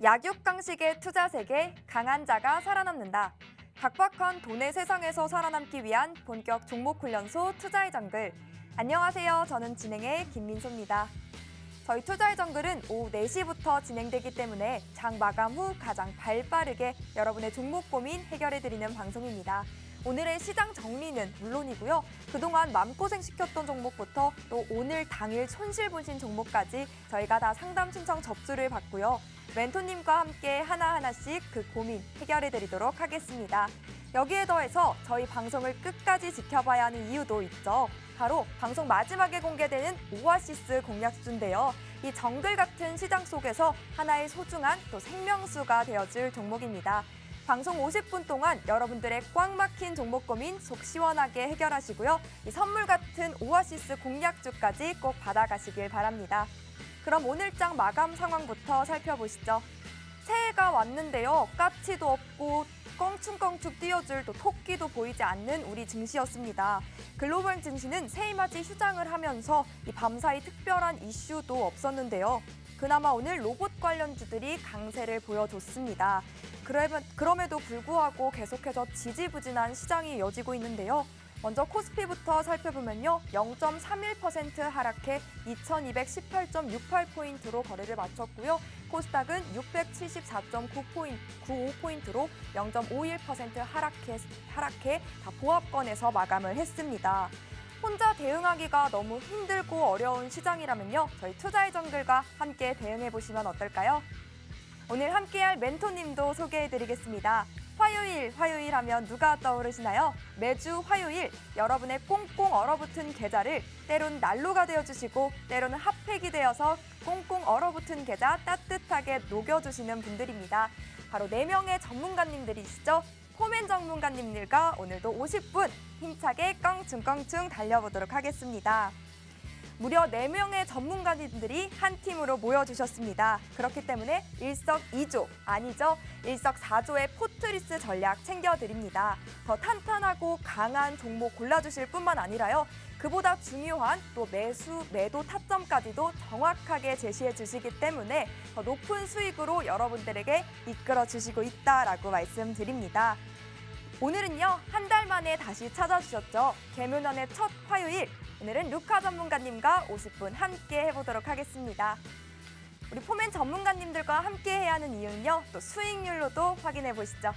약육강식의 투자 세계, 강한 자가 살아남는다. 각박한 돈의 세상에서 살아남기 위한 본격 종목 훈련소 투자의 정글. 안녕하세요. 저는 진행의 김민소입니다. 저희 투자의 정글은 오후 4시부터 진행되기 때문에 장 마감 후 가장 발빠르게 여러분의 종목 고민 해결해드리는 방송입니다. 오늘의 시장 정리는 물론이고요. 그동안 마음고생시켰던 종목부터 또 오늘 당일 손실보신 종목까지 저희가 다 상담 신청 접수를 받고요. 멘토님과 함께 하나하나씩 그 고민 해결해드리도록 하겠습니다. 여기에 더해서 저희 방송을 끝까지 지켜봐야 하는 이유도 있죠. 바로 방송 마지막에 공개되는 오아시스 공략주인데요. 이 정글 같은 시장 속에서 하나의 소중한 또 생명수가 되어줄 종목입니다. 방송 50분 동안 여러분들의 꽉 막힌 종목 고민 속 시원하게 해결하시고요. 이 선물 같은 오아시스 공략주까지 꼭 받아가시길 바랍니다. 그럼 오늘장 마감 상황부터 살펴보시죠. 새해가 왔는데요. 까치도 없고 껑충껑충 뛰어줄 또 토끼도 보이지 않는 우리 증시였습니다. 글로벌 증시는 새해맞이 휴장을 하면서 이 밤사이 특별한 이슈도 없었는데요. 그나마 오늘 로봇 관련주들이 강세를 보여줬습니다. 그럼에도 불구하고 계속해서 지지부진한 시장이 이어지고 있는데요. 먼저 코스피부터 살펴보면요. 0.31% 하락해 2218.68포인트로 거래를 마쳤고요. 코스닥은 674.95포인트로 0.51% 하락해 다 보합권에서 마감을 했습니다. 혼자 대응하기가 너무 힘들고 어려운 시장이라면요. 저희 투자의 정글과 함께 대응해보시면 어떨까요? 오늘 함께할 멘토님도 소개해드리겠습니다. 화요일 하면 누가 떠오르시나요? 매주 화요일 여러분의 꽁꽁 얼어붙은 계좌를 때론 난로가 되어주시고 때로는 핫팩이 되어서 꽁꽁 얼어붙은 계좌 따뜻하게 녹여주시는 분들입니다. 바로 4명의 전문가님들이시죠. 포맨 전문가님들과 오늘도 50분 힘차게 껑충껑충 달려보도록 하겠습니다. 무려 4명의 전문가님들이 한 팀으로 모여주셨습니다. 그렇기 때문에 일석이조, 아니죠. 일석사조의 포트리스 전략 챙겨드립니다. 더 탄탄하고 강한 종목 골라주실 뿐만 아니라요. 그보다 중요한 또 매도 타점까지도 정확하게 제시해 주시기 때문에 더 높은 수익으로 여러분들에게 이끌어 주시고 있다라고 말씀드립니다. 오늘은요, 한 달 만에 다시 찾아주셨죠. 개묘년의 첫 화요일. 오늘은 루카 전문가님과 50분 함께 해보도록 하겠습니다. 우리 포맨 전문가님들과 함께 해야 하는 이유는요. 또 수익률로도 확인해 보시죠.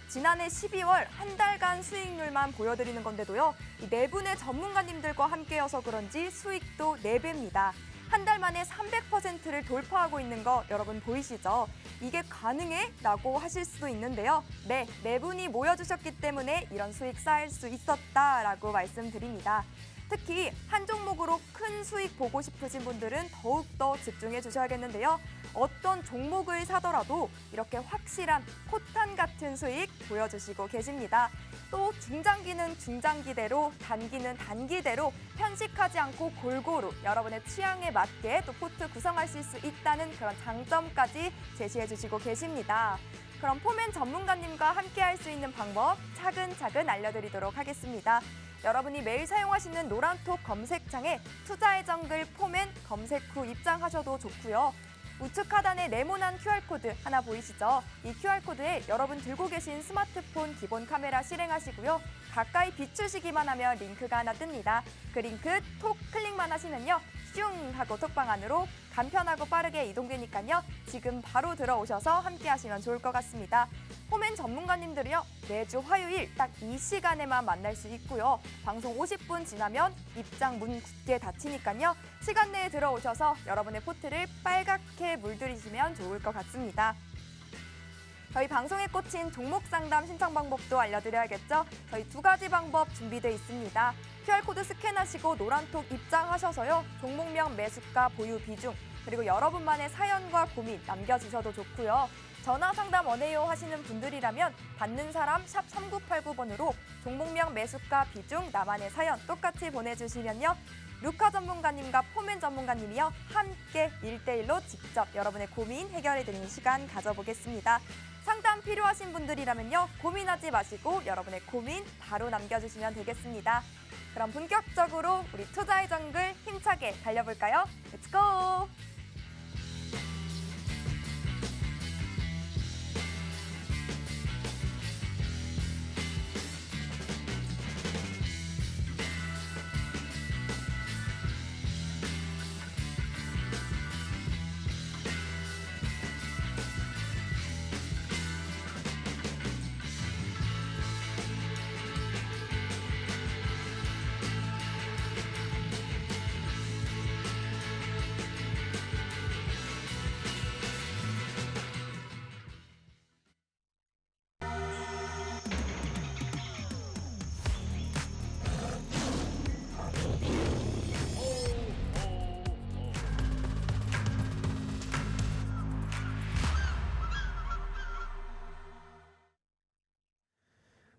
지난해 12월 한 달간 수익률만 보여드리는 건데도요. 이 4분의 전문가님들과 함께여서 그런지 수익도 4배입니다. 한 달 만에 300%를 돌파하고 있는 거 여러분 보이시죠? 이게 가능해? 라고 하실 수도 있는데요. 네, 4분이 모여주셨기 때문에 이런 수익 쌓일 수 있었다라고 말씀드립니다. 특히 한 종목으로 큰 수익 보고 싶으신 분들은 더욱더 집중해 주셔야겠는데요. 어떤 종목을 사더라도 이렇게 확실한 포탄 같은 수익 보여주시고 계십니다. 또 중장기는 중장기대로, 단기는 단기대로 편식하지 않고 골고루 여러분의 취향에 맞게 또 포트 구성하실 수 있다는 그런 장점까지 제시해 주시고 계십니다. 그럼 포맨 전문가님과 함께 할 수 있는 방법 차근차근 알려드리도록 하겠습니다. 여러분이 매일 사용하시는 노란톡 검색창에 투자의 정글 포맨 검색 후 입장하셔도 좋고요. 우측 하단에 네모난 QR코드 하나 보이시죠? 이 QR코드에 여러분 들고 계신 스마트폰 기본 카메라 실행하시고요. 가까이 비추시기만 하면 링크가 하나 뜹니다. 그 링크 톡 클릭만 하시면요. 슝 하고 톡방 안으로 간편하고 빠르게 이동되니까요. 지금 바로 들어오셔서 함께 하시면 좋을 것 같습니다. 포맨 전문가님들이요. 매주 화요일 딱 이 시간에만 만날 수 있고요. 방송 50분 지나면 입장 문 굳게 닫히니까요. 시간 내에 들어오셔서 여러분의 포트를 빨갛게 물들이시면 좋을 것 같습니다. 저희 방송에 꽂힌 종목 상담 신청 방법도 알려드려야겠죠? 저희 2가지 방법 준비되어 있습니다. QR코드 스캔하시고 노란톡 입장하셔서요. 종목명 매수가 보유 비중 그리고 여러분만의 사연과 고민 남겨주셔도 좋고요. 전화 상담 원해요 하시는 분들이라면 받는 사람 샵 3989번으로 종목명 매수가 비중 나만의 사연 똑같이 보내주시면요. 루카 전문가님과 포맨 전문가님이요. 함께 1대1로 직접 여러분의 고민 해결해드리는 시간 가져보겠습니다. 상담 필요하신 분들이라면요. 고민하지 마시고 여러분의 고민 바로 남겨주시면 되겠습니다. 그럼 본격적으로 우리 투자의 정글 힘차게 달려볼까요? 렛츠고!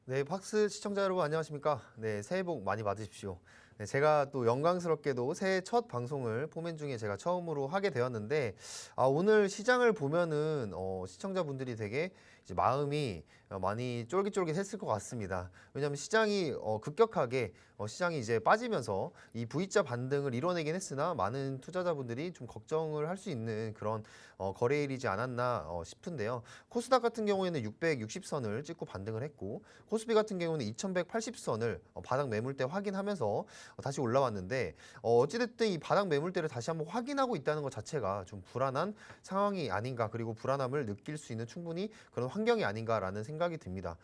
네, 팍스 시청자 여러분 안녕하십니까? 네, 새해 복 많이 받으십시오. 네, 제가 또 영광스럽게도 새해 첫 방송을 포맨 중에 제가 처음으로 하게 되었는데, 오늘 시장을 보면은 시청자분들이 되게 이제 마음이 많이 쫄깃쫄깃했을 것 같습니다. 왜냐하면 시장이 급격하게 시장이 이제 빠지면서 이 V자 반등을 이뤄내긴 했으나 많은 투자자분들이 좀 걱정을 할 수 있는 그런 거래일이지 않았나 싶은데요. 코스닥 같은 경우에는 660선을 찍고 반등을 했고, 코스피 같은 경우는 2180선을 바닥 매물대 확인하면서 다시 올라왔는데, 어찌됐든 이 바닥 매물대를 다시 한번 확인하고 있다는 것 자체가 좀 불안한 상황이 아닌가, 그리고 불안함을 느낄 수 있는 충분히 그런 환경이 아닌가라는 생각이 듭니다.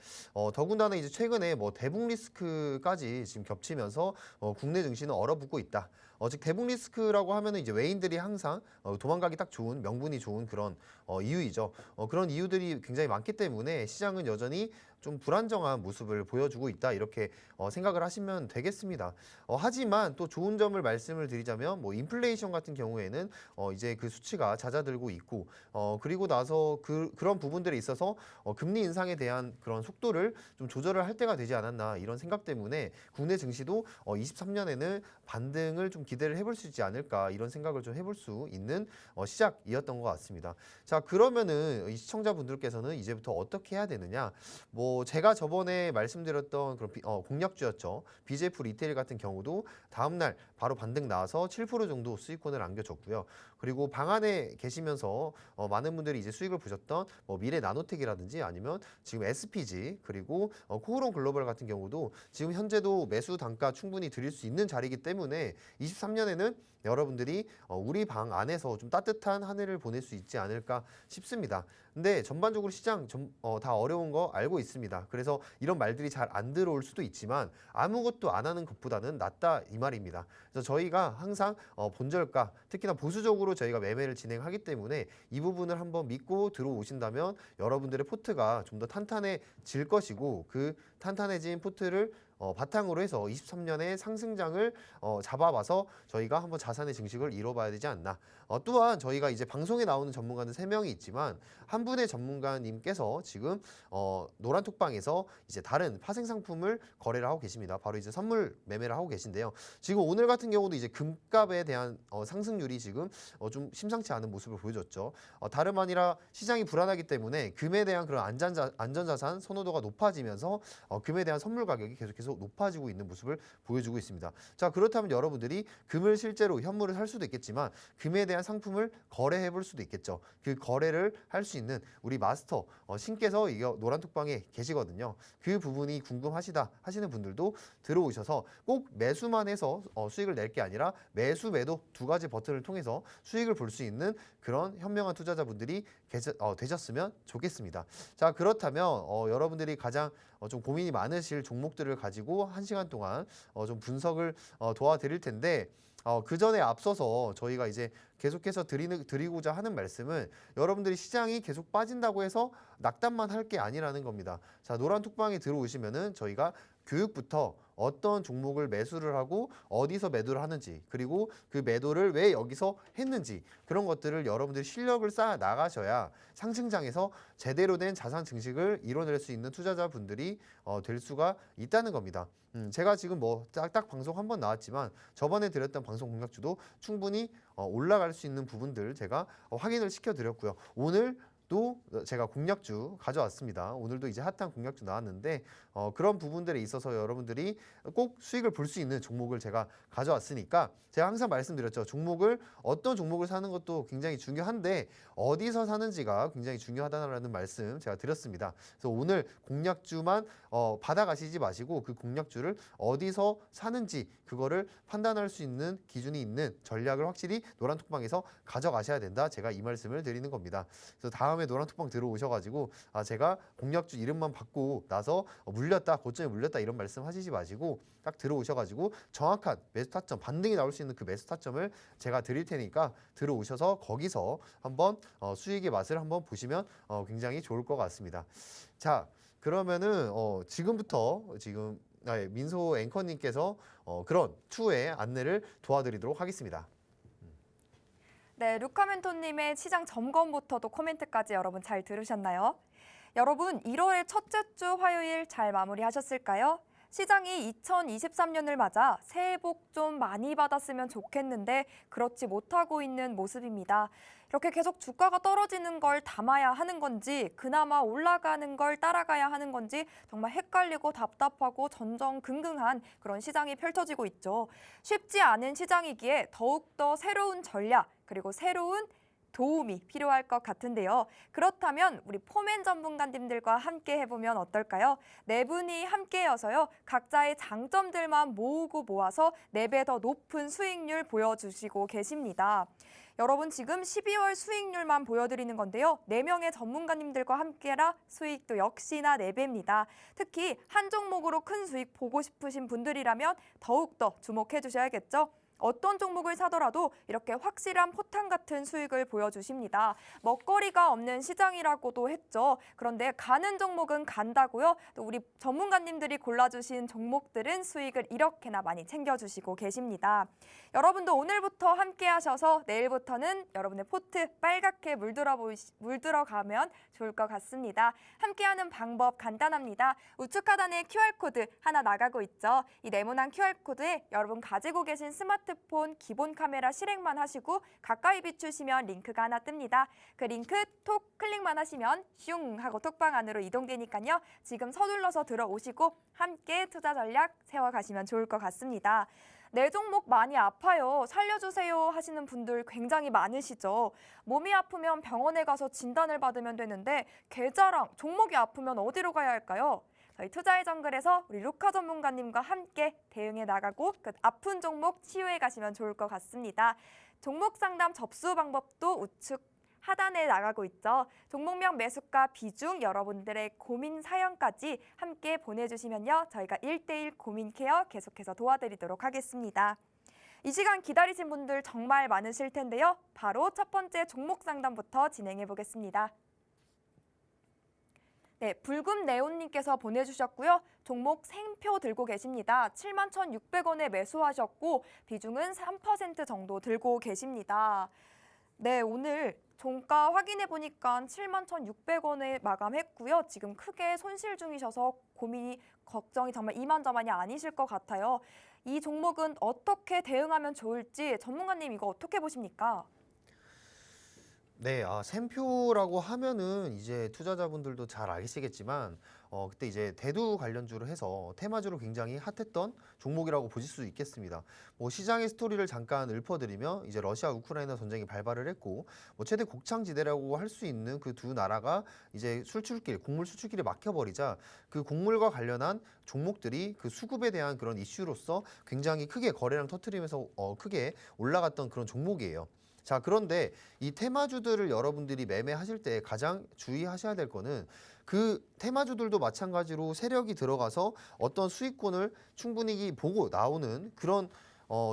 더군다나 이제 최근에 뭐 대북 리스크까지 지금 겹치면서 국내 증시는 얼어붙고 있다. 즉 대북 리스크라고 하면은 이제 외인들이 항상 도망가기 딱 좋은, 명분이 좋은 그런 이유이죠. 그런 이유들이 굉장히 많기 때문에 시장은 여전히 좀 불안정한 모습을 보여주고 있다, 이렇게 생각을 하시면 되겠습니다. 하지만 또 좋은 점을 말씀을 드리자면, 뭐 인플레이션 같은 경우에는 이제 그 수치가 잦아들고 있고, 그리고 나서 그런 부분들에 있어서 금리 인상에 대한 그런 속도를 좀 조절을 할 때가 되지 않았나, 이런 생각 때문에 국내 증시도 23년에는 반등을 좀 기대를 해볼 수 있지 않을까, 이런 생각을 좀 해볼 수 있는 시작이었던 것 같습니다. 자, 그러면은 이 시청자분들께서는 이제부터 어떻게 해야 되느냐? 뭐 제가 저번에 말씀드렸던 그런 공략주였죠. BJF 리테일 같은 경우도 다음날 바로 반등 나와서 7% 정도 수익권을 안겨줬고요. 그리고 방 안에 계시면서 많은 분들이 이제 수익을 보셨던 뭐 미래 나노텍이라든지 아니면 지금 SPG, 그리고 코오롱 글로벌 같은 경우도 지금 현재도 매수 단가 충분히 드릴 수 있는 자리이기 때문에 23년에는 여러분들이 우리 방 안에서 좀 따뜻한 한 해를 보낼 수 있지 않을까 싶습니다. 근데 전반적으로 시장 다 어려운 거 알고 있습니다. 그래서 이런 말들이 잘 안 들어올 수도 있지만 아무것도 안 하는 것보다는 낫다, 이 말입니다. 그래서 저희가 항상 본절가, 특히나 보수적으로 저희가 매매를 진행하기 때문에 이 부분을 한번 믿고 들어오신다면 여러분들의 포트가 좀 더 탄탄해질 것이고, 그 탄탄해진 포트를 바탕으로 해서 23년의 상승장을 잡아봐서 저희가 한번 자산의 증식을 이뤄봐야 되지 않나. 또한 저희가 이제 방송에 나오는 전문가는 3명이 있지만 한 분의 전문가님께서 지금 노란톡방에서 이제 다른 파생 상품을 거래를 하고 계십니다. 바로 이제 선물 매매를 하고 계신데요. 지금 오늘 같은 경우도 이제 금값에 대한 상승률이 지금 좀 심상치 않은 모습을 보여줬죠. 다름 아니라 시장이 불안하기 때문에 금에 대한 그런 안전자산 선호도가 높아지면서 금에 대한 선물 가격이 계속해서 높아지고 있는 모습을 보여주고 있습니다. 자, 그렇다면 여러분들이 금을 실제로 현물을 살 수도 있겠지만 금에 대한 상품을 거래해 볼 수도 있겠죠. 그 거래를 할 수 있는 우리 마스터 신께서 이 노란톡방에 계시거든요. 그 부분이 궁금하시다 하시는 분들도 들어오셔서 꼭 매수만 해서 수익을 낼 게 아니라 매수 매도 두 가지 버튼을 통해서 수익을 볼 수 있는 그런 현명한 투자자분들이 되셨으면 좋겠습니다. 자, 그렇다면 여러분들이 가장 좀 고민이 많으실 종목들을 가지고 1시간 동안 좀 분석을 도와드릴 텐데, 그 전에 앞서서 저희가 이제 계속해서 드리고자 하는 말씀은, 여러분들이 시장이 계속 빠진다고 해서 낙담만 할 게 아니라는 겁니다. 자, 노란톡방에 들어오시면은 저희가 교육부터 어떤 종목을 매수를 하고 어디서 매도를 하는지, 그리고 그 매도를 왜 여기서 했는지, 그런 것들을 여러분들이 실력을 쌓아 나가셔야 상승장에서 제대로 된 자산 증식을 이뤄낼 수 있는 투자자분들이 될 수가 있다는 겁니다. 제가 지금 뭐 딱 방송 한 번 나왔지만 저번에 드렸던 방송 공략주도 충분히 올라갈 수 있는 부분들 제가 확인을 시켜드렸고요. 오늘 또 제가 공략주 가져왔습니다. 오늘도 이제 핫한 공략주 나왔는데 그런 부분들에 있어서 여러분들이 꼭 수익을 볼 수 있는 종목을 제가 가져왔으니까, 제가 항상 말씀드렸죠. 어떤 종목을 사는 것도 굉장히 중요한데 어디서 사는지가 굉장히 중요하다는 말씀 제가 드렸습니다. 그래서 오늘 공략주만 받아가시지 마시고 그 공략주를 어디서 사는지 그거를 판단할 수 있는 기준이 있는 전략을 확실히 노란톡방에서 가져가셔야 된다, 제가 이 말씀을 드리는 겁니다. 그래서 다음에 노란톡방 들어오셔가지고 제가 공략주 이름만 받고 나서 물렸다, 고점에 물렸다, 이런 말씀 하시지 마시고 딱 들어오셔가지고 정확한 매수 타점, 반등이 나올 수 있는 그 매수 타점을 제가 드릴 테니까 들어오셔서 거기서 한번 수익의 맛을 한번 보시면 굉장히 좋을 것 같습니다. 자, 그러면은 지금부터 민소 앵커님께서 그런 추후의 안내를 도와드리도록 하겠습니다. 네, 루카 멘토님의 시장 점검부터도 코멘트까지 여러분 잘 들으셨나요? 여러분, 1월 첫째 주 화요일 잘 마무리하셨을까요? 시장이 2023년을 맞아 새해 복 좀 많이 받았으면 좋겠는데 그렇지 못하고 있는 모습입니다. 이렇게 계속 주가가 떨어지는 걸 담아야 하는 건지 그나마 올라가는 걸 따라가야 하는 건지 정말 헷갈리고 답답하고 전전긍긍한 그런 시장이 펼쳐지고 있죠. 쉽지 않은 시장이기에 더욱더 새로운 전략 그리고 새로운 도움이 필요할 것 같은데요. 그렇다면 우리 포맨 전문가님들과 함께 해보면 어떨까요? 네 분이 함께여서요. 각자의 장점들만 모으고 모아서 4배 더 높은 수익률 보여주시고 계십니다. 여러분 지금 12월 수익률만 보여드리는 건데요. 4명의 전문가님들과 함께라 수익도 역시나 4배입니다. 특히 한 종목으로 큰 수익 보고 싶으신 분들이라면 더욱더 주목해 주셔야겠죠. 어떤 종목을 사더라도 이렇게 확실한 포탄 같은 수익을 보여주십니다. 먹거리가 없는 시장이라고도 했죠. 그런데 가는 종목은 간다고요. 또 우리 전문가님들이 골라주신 종목들은 수익을 이렇게나 많이 챙겨주시고 계십니다. 여러분도 오늘부터 함께 하셔서 내일부터는 여러분의 포트 빨갛게 물들어가면 좋을 것 같습니다. 함께하는 방법 간단합니다. 우측 하단에 QR코드 하나 나가고 있죠. 이 네모난 QR코드에 여러분 가지고 계신 스마트폰 기본 카메라 실행만 하시고 가까이 비추시면 링크가 하나 뜹니다. 그 링크 톡 클릭만 하시면 슝 하고 톡방 안으로 이동되니까요. 지금 서둘러서 들어오시고 함께 투자 전략 세워가시면 좋을 것 같습니다. 내 종목 많이 아파요. 살려주세요 하시는 분들 굉장히 많으시죠. 몸이 아프면 병원에 가서 진단을 받으면 되는데 계좌랑 종목이 아프면 어디로 가야 할까요? 저희 투자의 정글에서 우리 루카 전문가님과 함께 대응해 나가고 그 아픈 종목 치유해 가시면 좋을 것 같습니다. 종목 상담 접수 방법도 우측 하단에 나가고 있죠. 종목명 매수가 비중 여러분들의 고민 사연까지 함께 보내주시면요. 저희가 1대1 고민 케어 계속해서 도와드리도록 하겠습니다. 이 시간 기다리신 분들 정말 많으실 텐데요. 바로 첫 번째 종목 상담부터 진행해 보겠습니다. 네, 붉은 네온님께서 보내주셨고요. 종목 생표 들고 계십니다. 71,600원에 매수하셨고 비중은 3% 정도 들고 계십니다. 네, 오늘 종가 확인해 보니까 71,600원에 마감했고요. 지금 크게 손실 중이셔서 고민이 걱정이 정말 이만저만이 아니실 것 같아요. 이 종목은 어떻게 대응하면 좋을지 전문가님 이거 어떻게 보십니까? 네, 샘표라고 하면은 이제 투자자분들도 잘 아시겠지만 그때 이제 대두 관련주로 해서 테마주로 굉장히 핫했던 종목이라고 보실 수 있겠습니다. 뭐 시장의 스토리를 잠깐 읊어드리면 이제 러시아 우크라이나 전쟁이 발발을 했고 뭐 최대 곡창지대라고 할 수 있는 그 두 나라가 이제 곡물 수출길이 막혀버리자 그 곡물과 관련한 종목들이 그 수급에 대한 그런 이슈로서 굉장히 크게 거래량 터트리면서 크게 올라갔던 그런 종목이에요. 자, 그런데 이 테마주들을 여러분들이 매매하실 때 가장 주의하셔야 될 거는 그 테마주들도 마찬가지로 세력이 들어가서 어떤 수익권을 충분히 보고 나오는 그런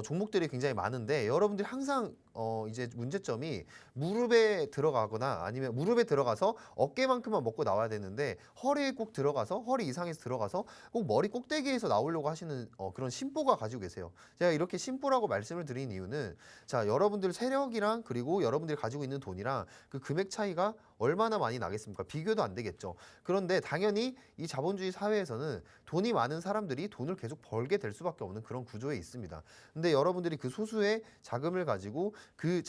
종목들이 굉장히 많은데 여러분들이 항상 이제 문제점이 무릎에 들어가거나 아니면 무릎에 들어가서 어깨만큼만 먹고 나와야 되는데 허리에 꼭 들어가서 허리 이상에서 들어가서 꼭 머리 꼭대기에서 나오려고 하시는 그런 심보가 가지고 계세요. 제가 이렇게 심보라고 말씀을 드린 이유는 자, 여러분들 세력이랑 그리고 여러분들이 가지고 있는 돈이랑 그 금액 차이가 얼마나 많이 나겠습니까? 비교도 안 되겠죠. 그런데 당연히 이 자본주의 사회에서는 돈이 많은 사람들이 돈을 계속 벌게 될 수밖에 없는 그런 구조에 있습니다. 근데 여러분들이 그 소수의 자금을 가지고 그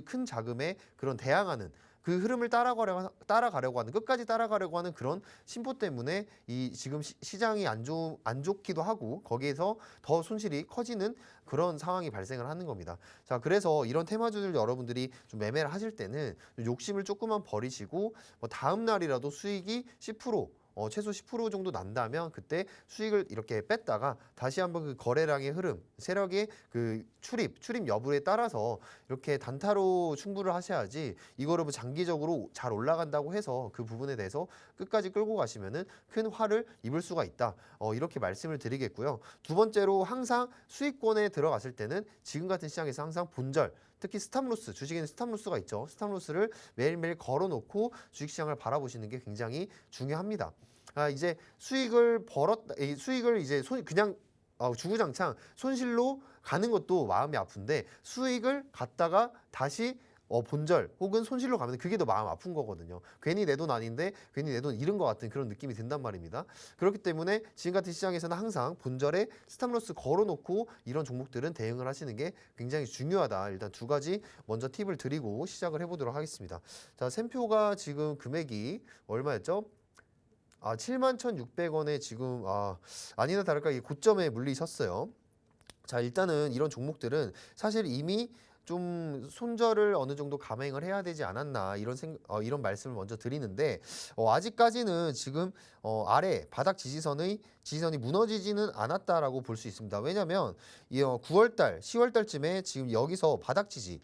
큰 자금에 그런 대항하는 그 흐름을 따라가려고 하는 끝까지 따라가려고 하는 그런 심보 때문에 이 지금 시장이 안 좋기도 하고 거기에서 더 손실이 커지는 그런 상황이 발생을 하는 겁니다. 자, 그래서 이런 테마주들 여러분들이 좀 매매를 하실 때는 욕심을 조금만 버리시고 뭐 다음 날이라도 수익이 10% 최소 10% 정도 난다면 그때 수익을 이렇게 뺐다가 다시 한번 그 거래량의 흐름, 세력의 그 출입 여부에 따라서 이렇게 단타로 충분을 하셔야지 이거를 뭐 장기적으로 잘 올라간다고 해서 그 부분에 대해서 끝까지 끌고 가시면은 큰 화를 입을 수가 있다. 이렇게 말씀을 드리겠고요. 두 번째로 항상 수익권에 들어갔을 때는 지금 같은 시장에서 항상 본절 특히 스탑로스, 주식에는 스탑로스가 있죠. 스탑로스를 매일매일 걸어놓고 주식시장을 바라보시는 게 굉장히 중요합니다. 이제 수익을 이제 그냥 주구장창 손실로 가는 것도 마음이 아픈데 수익을 갖다가 다시 본절 혹은 손실로 가면 그게 더 마음 아픈 거거든요. 괜히 내 돈 아닌데 괜히 내 돈 잃은 것 같은 그런 느낌이 든단 말입니다. 그렇기 때문에 지금 같은 시장에서는 항상 본절에 스탑로스 걸어놓고 이런 종목들은 대응을 하시는 게 굉장히 중요하다. 일단 두 가지 먼저 팁을 드리고 시작을 해보도록 하겠습니다. 자, 샘표가 지금 금액이 얼마였죠? 71,600원에 지금 아니나 다를까 이 고점에 물리셨어요. 자, 일단은 이런 종목들은 사실 이미 좀 손절을 어느 정도 감행을 해야 되지 않았나 이런 말씀을 먼저 드리는데 아직까지는 지금 아래 바닥 지지선이 무너지지는 않았다라고 볼 수 있습니다. 왜냐하면 이 9월달, 10월달쯤에 지금 여기서 바닥 지지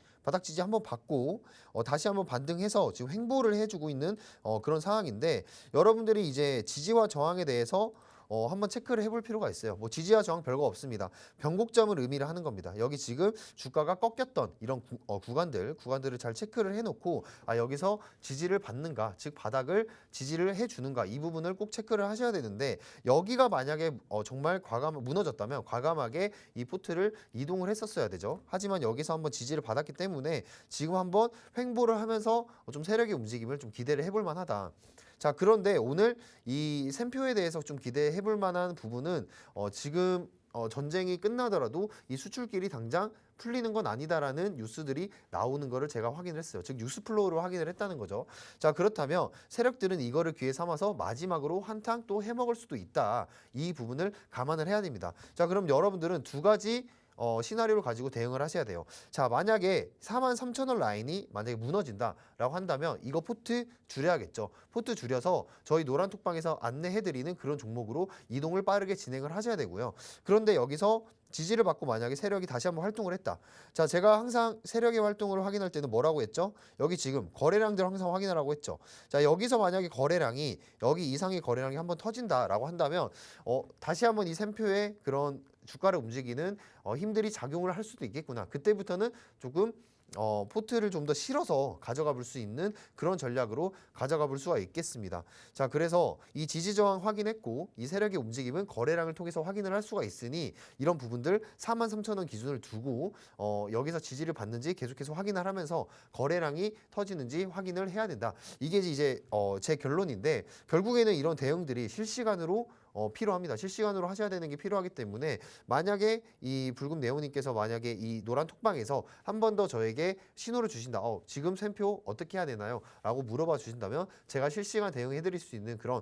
한번 받고 다시 한번 반등해서 지금 횡보를 해주고 있는 그런 상황인데 여러분들이 이제 지지와 저항에 대해서 한번 체크를 해볼 필요가 있어요. 뭐 지지와 저항 별거 없습니다. 변곡점을 의미를 하는 겁니다. 여기 지금 주가가 꺾였던 이런 구간들을 잘 체크를 해놓고 여기서 지지를 받는가, 즉 바닥을 지지를 해주는가 이 부분을 꼭 체크를 하셔야 되는데 여기가 만약에 정말 무너졌다면 과감하게 이 포트를 이동을 했었어야 되죠. 하지만 여기서 한번 지지를 받았기 때문에 지금 한번 횡보를 하면서 좀 세력의 움직임을 좀 기대를 해볼 만하다. 자, 그런데 오늘 이 샘표에 대해서 좀 기대해 볼 만한 부분은 지금 전쟁이 끝나더라도 이 수출길이 당장 풀리는 건 아니다라는 뉴스들이 나오는 거를 제가 확인을 했어요. 즉 뉴스플로우로 확인을 했다는 거죠. 자, 그렇다면 세력들은 이거를 기회 삼아서 마지막으로 한탕 또 해먹을 수도 있다. 이 부분을 감안을 해야 됩니다. 자, 그럼 여러분들은 두 가지 시나리오를 가지고 대응을 하셔야 돼요. 자, 만약에 43,000원 라인이 만약에 무너진다라고 한다면 이거 포트 줄여야겠죠. 포트 줄여서 저희 노란톡방에서 안내해드리는 그런 종목으로 이동을 빠르게 진행을 하셔야 되고요. 그런데 여기서 지지를 받고 만약에 세력이 다시 한번 활동을 했다. 자, 제가 항상 세력의 활동을 확인할 때는 뭐라고 했죠? 여기 지금 거래량들 항상 확인하라고 했죠. 자, 여기서 만약에 거래량이 여기 이상의 거래량이 한번 터진다라고 한다면 다시 한번 이 샘표의 그런 주가를 움직이는 힘들이 작용을 할 수도 있겠구나. 그때부터는 조금 포트를 좀 더 실어서 가져가 볼 수 있는 그런 전략으로 가져가 볼 수가 있겠습니다. 자, 그래서 이 지지 저항 확인했고 이 세력의 움직임은 거래량을 통해서 확인을 할 수가 있으니 이런 부분들 43,000원 기준을 두고 여기서 지지를 받는지 계속해서 확인을 하면서 거래량이 터지는지 확인을 해야 된다. 이게 이제 제 결론인데 결국에는 이런 대응들이 실시간으로 필요합니다. 실시간으로 하셔야 되는 게 필요하기 때문에 만약에 이 붉은 네오님께서 만약에 이 노란 톡방에서 한 번 더 저에게 신호를 주신다. 지금 샘표 어떻게 해야 되나요? 라고 물어봐 주신다면 제가 실시간 대응해 드릴 수 있는 그런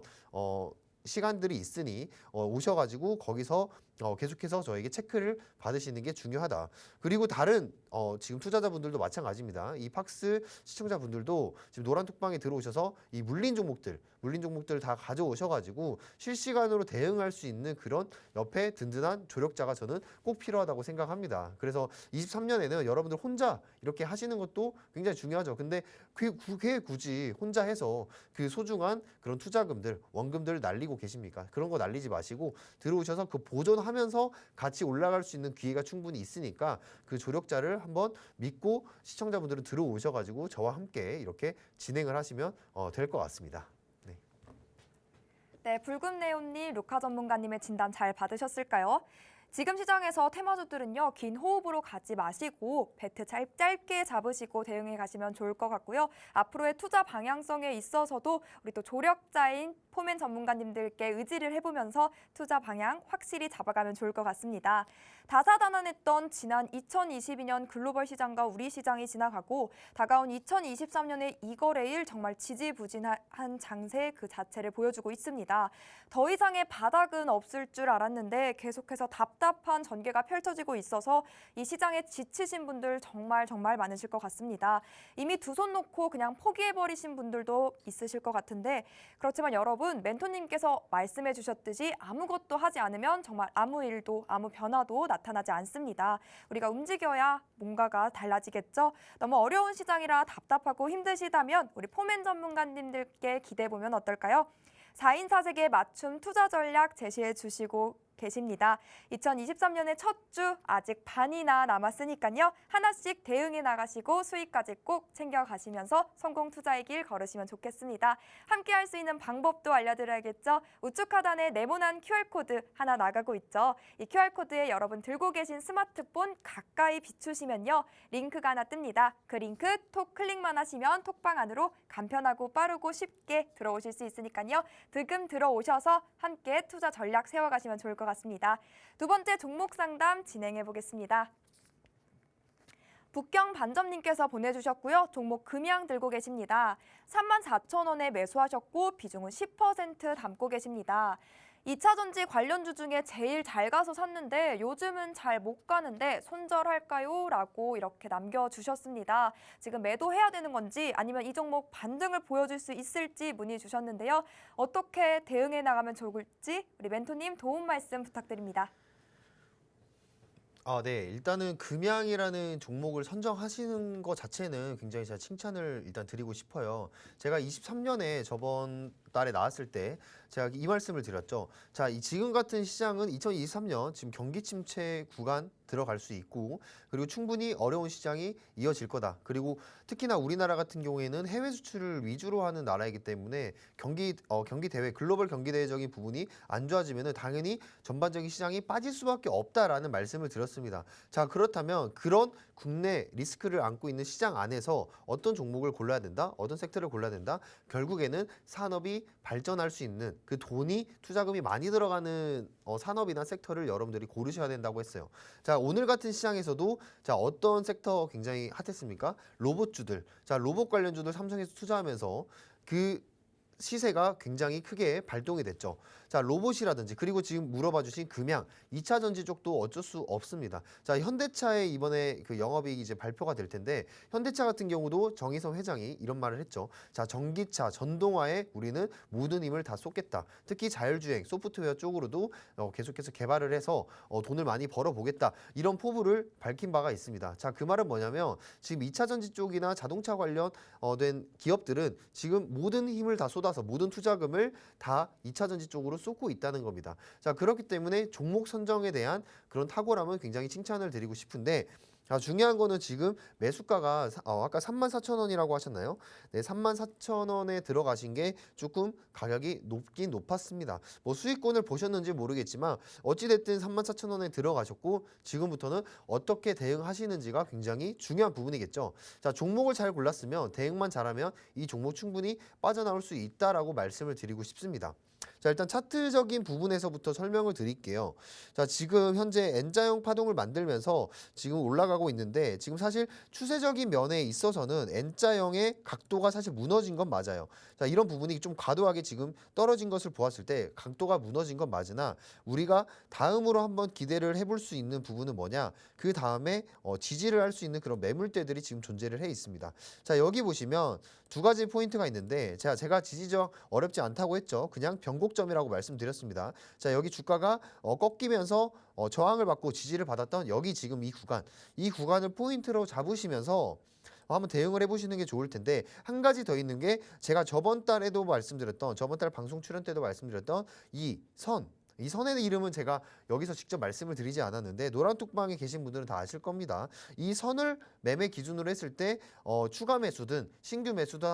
시간들이 있으니 오셔가지고 거기서 계속해서 저에게 체크를 받으시는 게 중요하다. 그리고 다른 지금 투자자분들도 마찬가지입니다. 이 팍스 시청자분들도 지금 노란톡방에 들어오셔서 이 물린 종목들 다 가져오셔가지고 실시간으로 대응할 수 있는 그런 옆에 든든한 조력자가 저는 꼭 필요하다고 생각합니다. 그래서 23년에는 여러분들 혼자 이렇게 하시는 것도 굉장히 중요하죠. 근데 그게 굳이 혼자 해서 그 소중한 그런 투자금들, 원금들 날리고 계십니까? 그런 거 날리지 마시고 들어오셔서 그 보존하면서 같이 올라갈 수 있는 기회가 충분히 있으니까 그 조력자를 한번 믿고 시청자분들은 들어오셔가지고 저와 함께 이렇게 진행을 하시면 될 것 같습니다. 네, 붉은 네온님, 루카 전문가님의 진단 잘 받으셨을까요? 지금 시장에서 테마주들은요, 긴 호흡으로 가지 마시고 배트 짧게 잡으시고 대응해 가시면 좋을 것 같고요. 앞으로의 투자 방향성에 있어서도 우리 또 조력자인 포맨 전문가님들께 의지를 해보면서 투자 방향 확실히 잡아가면 좋을 것 같습니다. 다사다난했던 지난 2022년 글로벌 시장과 우리 시장이 지나가고 다가온 2023년의 이 거래일 정말 지지부진한 장세 그 자체를 보여주고 있습니다. 더 이상의 바닥은 없을 줄 알았는데 계속해서 답답한 전개가 펼쳐지고 있어서 이 시장에 지치신 분들 정말 많으실 것 같습니다. 이미 두 손 놓고 그냥 포기해버리신 분들도 있으실 것 같은데 그렇지만 여러분 멘토님께서 말씀해 주셨듯이 아무것도 하지 않으면 정말 아무 일도 아무 변화도 나타나지 않습니다. 우리가 움직여야 뭔가가 달라지겠죠. 너무 어려운 시장이라 답답하고 힘드시다면 우리 포맨 전문가님들께 기대해보면 어떨까요? 4인 4색의 맞춤 투자 전략 제시해 주시고 계십니다. 2023년의 첫 주 아직 반이나 남았으니까요. 하나씩 대응해 나가시고 수익까지 꼭 챙겨가시면서 성공 투자의 길 걸으시면 좋겠습니다. 함께 할 수 있는 방법도 알려드려야겠죠. 우측 하단에 네모난 QR코드 하나 나가고 있죠. 이 QR코드에 여러분 들고 계신 스마트폰 가까이 비추시면요. 링크가 하나 뜹니다. 그 링크 톡 클릭만 하시면 톡방 안으로 간편하고 빠르고 쉽게 들어오실 수 있으니까요. 득금 들어오셔서 함께 투자 전략 세워가시면 좋을 것 같습니다. 두 번째 종목 상담 진행해 보겠습니다. 북경 반점님께서 보내주셨고요. 종목 금양 들고 계십니다. 34,000원에 매수하셨고 비중은 10% 담고 계십니다. 2차전지 관련주 중에 제일 잘 가서 샀는데 요즘은 잘 못 가는데 손절할까요? 라고 이렇게 남겨주셨습니다. 지금 매도해야 되는 건지 아니면 이 종목 반등을 보여줄 수 있을지 문의 주셨는데요. 어떻게 대응해 나가면 좋을지 우리 멘토님 도움 말씀 부탁드립니다. 네. 일단은 금양이라는 종목을 선정하시는 것 자체는 굉장히 제가 칭찬을 일단 드리고 싶어요. 제가 23년에 저번 달에 나왔을 때 제가 이 말씀을 드렸죠. 자, 이 지금 같은 시장은 2023년 지금 경기 침체 구간 들어갈 수 있고 그리고 충분히 어려운 시장이 이어질 거다. 그리고 특히나 우리나라 같은 경우에는 해외 수출을 위주로 하는 나라이기 때문에 경기 대회 글로벌 경기 대회적인 부분이 안 좋아지면은 당연히 전반적인 시장이 빠질 수밖에 없다라는 말씀을 드렸습니다. 자, 그렇다면 그런 국내 리스크를 안고 있는 시장 안에서 어떤 종목을 골라야 된다? 어떤 섹터를 골라야 된다? 결국에는 산업이 발전할 수 있는 그 돈이 투자금이 많이 들어가는 산업이나 섹터를 여러분들이 고르셔야 된다고 했어요. 자, 오늘 같은 시장에서도 자, 어떤 섹터 굉장히 핫했습니까? 로봇주들. 자, 로봇 관련주들 삼성에서 투자하면서 그 시세가 굉장히 크게 발동이 됐죠. 자, 로봇이라든지 그리고 지금 물어봐 주신 금양, 2차 전지 쪽도 어쩔 수 없습니다. 자, 현대차의 이번에 그 영업이익이 이제 발표가 될 텐데 현대차 같은 경우도 정의선 회장이 이런 말을 했죠. 자, 전기차, 전동화에 우리는 모든 힘을 다 쏟겠다. 특히 자율주행, 소프트웨어 쪽으로도 계속해서 개발을 해서 돈을 많이 벌어보겠다. 이런 포부를 밝힌 바가 있습니다. 자, 그 말은 뭐냐면 지금 2차 전지 쪽이나 자동차 관련 된 기업들은 지금 모든 힘을 다 쏟아서 모든 투자금을 다 2차 전지 쪽으로 쏟고 있다는 겁니다. 자, 그렇기 때문에 종목 선정에 대한 그런 탁월함은 굉장히 칭찬을 드리고 싶은데 중요한 거는 지금 매수가가 아까 34,000원이라고 하셨나요? 네, 34,000원에 들어가신 게 조금 가격이 높긴 높았습니다. 뭐 수익권을 보셨는지 모르겠지만 어찌됐든 34,000원에 들어가셨고 지금부터는 어떻게 대응하시는지가 굉장히 중요한 부분이겠죠. 자, 종목을 잘 골랐으면 대응만 잘하면 이 종목 충분히 빠져나올 수 있다라고 말씀을 드리고 싶습니다. 자, 일단 차트적인 부분에서부터 설명을 드릴게요. 자, 지금 현재 N자형 파동을 만들면서 지금 올라가고 있는데 지금 사실 추세적인 면에 있어서는 N자형의 각도가 사실 무너진 건 맞아요. 자, 이런 부분이 좀 과도하게 지금 떨어진 것을 보았을 때 각도가 무너진 건 맞으나 우리가 다음으로 한번 기대를 해볼 수 있는 부분은 뭐냐? 그 다음에 지지를 할 수 있는 그런 매물대들이 지금 존재를 해 있습니다. 자, 여기 보시면 두 가지 포인트가 있는데 제가 지지저항 어렵지 않다고 했죠. 그냥 변곡점이라고 말씀드렸습니다. 자, 여기 주가가 꺾이면서 저항을 받고 지지를 받았던 여기 지금 이 구간을 포인트로 잡으시면서 한번 대응을 해보시는 게 좋을 텐데 한 가지 더 있는 게 제가 저번 달 방송 출연 때도 말씀드렸던 이 선의 이름은 제가 여기서 직접 말씀을 드리지 않았는데 노란톡방에 계신 분들은 다 아실 겁니다. 이 선을 매매 기준으로 했을 때 추가 매수든 신규 매수든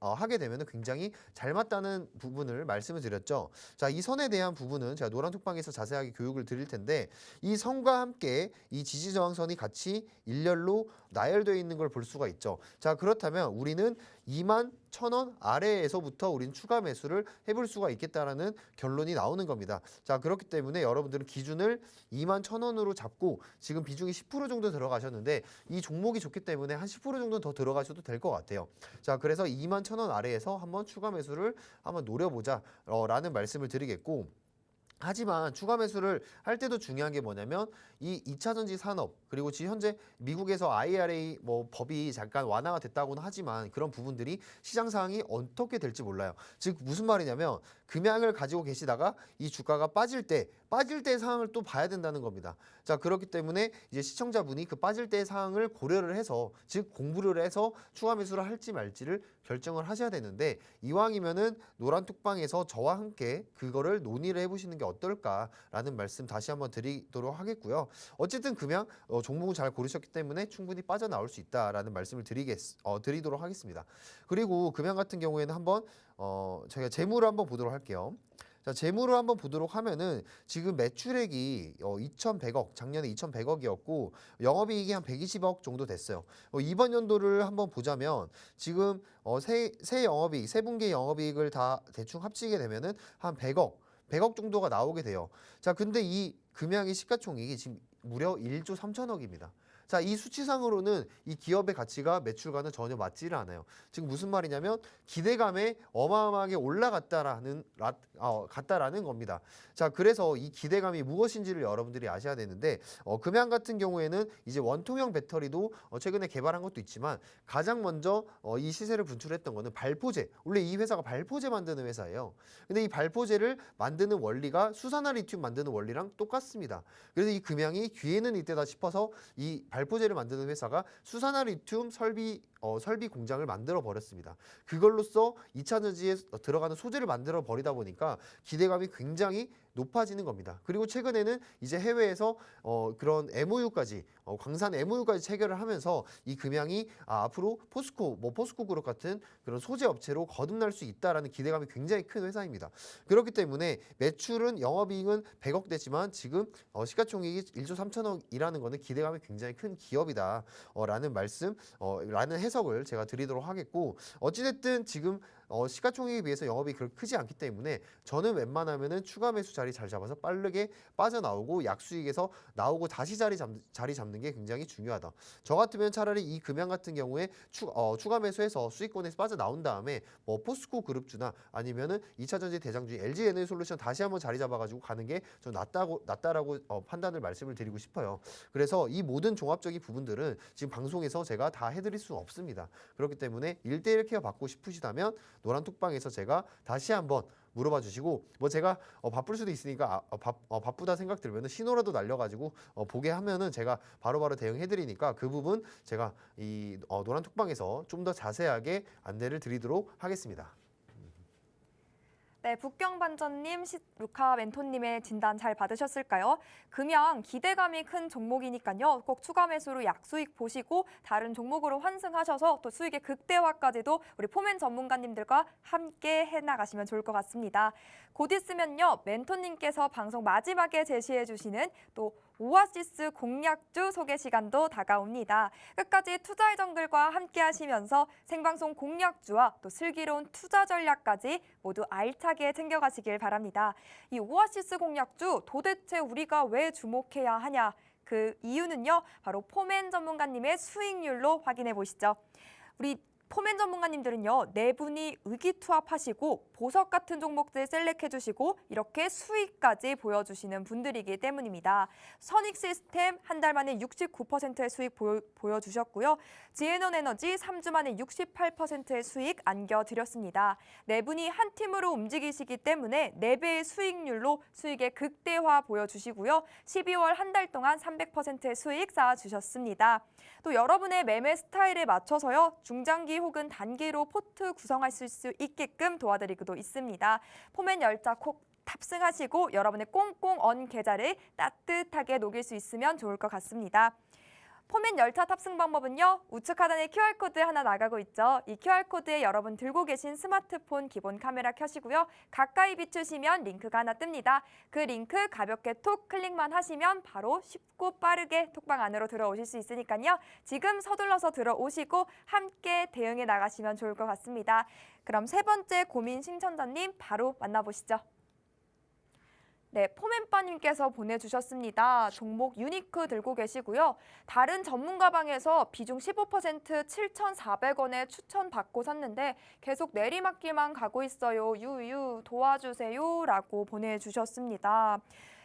하게 되면 굉장히 잘 맞다는 부분을 말씀을 드렸죠. 자, 이 선에 대한 부분은 제가 노란톡방에서 자세하게 교육을 드릴 텐데 이 선과 함께 이 지지저항선이 같이 일렬로 나열되어 있는 걸 볼 수가 있죠. 자, 그렇다면 우리는 21,000원 아래에서부터 우리는 추가 매수를 해볼 수가 있겠다라는 결론이 나오는 겁니다. 자, 그렇기 때문에 여러분들은 기준을 21,000원으로 잡고 지금 비중이 10% 정도 들어가셨는데 이 종목이 좋기 때문에 한 10% 정도 더 들어가셔도 될 것 같아요. 자, 그래서 21,000원 아래에서 한번 추가 매수를 한번 노려보자 라는 말씀을 드리겠고 하지만 추가 매수를 할 때도 중요한 게 뭐냐면 이 2차 전지 산업 그리고 지금 현재 미국에서 IRA 법이 잠깐 완화가 됐다고는 하지만 그런 부분들이 시장 상황이 어떻게 될지 몰라요. 즉 무슨 말이냐면 금양을 가지고 계시다가 이 주가가 빠질 때 빠질 때 상황을 또 봐야 된다는 겁니다. 자, 그렇기 때문에 이제 시청자분이 그 빠질 때 상황을 고려를 해서, 즉 공부를 해서 추가 매수를 할지 말지를 결정을 하셔야 되는데, 이왕이면은 노란톡방에서 저와 함께 그거를 논의를 해보시는 게 어떨까라는 말씀 다시 한번 드리도록 하겠고요. 어쨌든 금양 종목은 잘 고르셨기 때문에 충분히 빠져나올 수 있다라는 말씀을 드리도록 하겠습니다. 그리고 금양 같은 경우에는 한번 저희가 재무를 한번 보도록 할게요. 자, 재무를 한번 보도록 하면은 지금 매출액이 2,100억, 작년에 2,100억이었고 영업이익이 한 120억 정도 됐어요. 이번 연도를 한번 보자면 지금 새 영업이익, 세 분기 영업이익을 다 대충 합치게 되면은 한 100억 정도가 나오게 돼요. 자, 근데 이 금양의 시가총액이 지금 무려 1조 3천억입니다. 자, 이 수치상으로는 이 기업의 가치가 매출과는 전혀 맞지를 않아요. 즉 무슨 말이냐면 기대감에 어마어마하게 올라갔다라는 겁니다. 자, 그래서 이 기대감이 무엇인지를 여러분들이 아셔야 되는데 금양 같은 경우에는 이제 원통형 배터리도 최근에 개발한 것도 있지만 가장 먼저 이 시세를 분출했던 거는 발포제. 원래 이 회사가 발포제 만드는 회사예요. 근데 이 발포제를 만드는 원리가 수산화 리튬 만드는 원리랑 똑같습니다. 그래서 이 금양이 기회는 이때다 싶어서 이 발포제를 만드는 회사가 수산화 리튬 설비 공장을 만들어 버렸습니다. 그걸로써 2차 전지에 들어가는 소재를 만들어 버리다 보니까 기대감이 굉장히 높아지는 겁니다. 그리고 최근에는 이제 해외에서 그런 MOU까지 광산 MOU까지 체결을 하면서 이 금양이 앞으로 포스코 그룹 같은 그런 소재 업체로 거듭날 수 있다라는 기대감이 굉장히 큰 회사입니다. 그렇기 때문에 매출은 영업이익은 100억대지만 지금 시가총액이 1조 3천억이라는 거는 기대감이 굉장히 큰 기업이다라는 말씀, 라는 해석을 제가 드리도록 하겠고, 어찌됐든 지금 시가총액에 비해서 영업이 그렇게 크지 않기 때문에 저는 웬만하면은 추가 매수 자리 잘 잡아서 빠르게 빠져나오고 약수익에서 나오고 다시 자리 잡는 게 굉장히 중요하다. 저 같으면 차라리 이 금양 같은 경우에 추가 매수해서 수익권에서 빠져나온 다음에 뭐 포스코 그룹주나 아니면은 2차 전지 대장주인 LG 에너지솔루션 다시 한번 자리 잡아가지고 가는 게 좀 낫다라고 판단을 말씀을 드리고 싶어요. 그래서 이 모든 종합적인 부분들은 지금 방송에서 제가 다 해드릴 수 없습니다. 그렇기 때문에 1대1 케어 받고 싶으시다면 노란톡방에서 제가 다시 한번 물어봐 주시고, 뭐 제가 바쁠 수도 있으니까 바쁘다 생각 들면 신호라도 날려가지고 보게 하면은 제가 바로바로 대응해 드리니까 그 부분 제가 이 노란톡방에서 좀 더 자세하게 안내를 드리도록 하겠습니다. 네, 북경반전님, 루카 멘토님의 진단 잘 받으셨을까요? 금양 기대감이 큰 종목이니까요. 꼭 추가 매수로 약수익 보시고 다른 종목으로 환승하셔서 또 수익의 극대화까지도 우리 포맨 전문가님들과 함께 해나가시면 좋을 것 같습니다. 곧 있으면요, 멘토님께서 방송 마지막에 제시해 주시는 또 오아시스 공략주 소개 시간도 다가옵니다. 끝까지 투자의 정글과 함께 하시면서 생방송 공략주와 또 슬기로운 투자 전략까지 모두 알차게 챙겨가시길 바랍니다. 이 오아시스 공략주 도대체 우리가 왜 주목해야 하냐? 그 이유는요, 바로 포맨 전문가님의 수익률로 확인해 보시죠. 우리 포맨 전문가님들은요, 네 분이 의기투합하시고 보석 같은 종목들 셀렉해 주시고 이렇게 수익까지 보여주시는 분들이기 때문입니다. 선익 시스템 한 달 만에 69%의 수익 보여주셨고요. 지에논 에너지 3주 만에 68%의 수익 안겨드렸습니다. 네 분이 한 팀으로 움직이시기 때문에 4배의 수익률로 수익의 극대화 보여주시고요. 12월 한 달 동안 300%의 수익 쌓아주셨습니다. 또 여러분의 매매 스타일에 맞춰서요, 중장기 혹은 단기로 포트 구성할 수 있게끔 도와드리고도 있습니다. 포맨 열차 콕 탑승하시고 여러분의 꽁꽁 언 계좌를 따뜻하게 녹일 수 있으면 좋을 것 같습니다. 포맨 열차 탑승 방법은요, 우측 하단에 QR코드 하나 나가고 있죠. 이 QR코드에 여러분 들고 계신 스마트폰 기본 카메라 켜시고요. 가까이 비추시면 링크가 하나 뜹니다. 그 링크 가볍게 톡 클릭만 하시면 바로 쉽고 빠르게 톡방 안으로 들어오실 수 있으니까요. 지금 서둘러서 들어오시고 함께 대응해 나가시면 좋을 것 같습니다. 그럼 세 번째 고민 신청자님 바로 만나보시죠. 네, 포맨빠님께서 보내주셨습니다. 종목 유니크 들고 계시고요. 다른 전문가 방에서 비중 15% 7,400원에 추천받고 샀는데 계속 내리막길만 가고 있어요. 유유 도와주세요 라고 보내주셨습니다.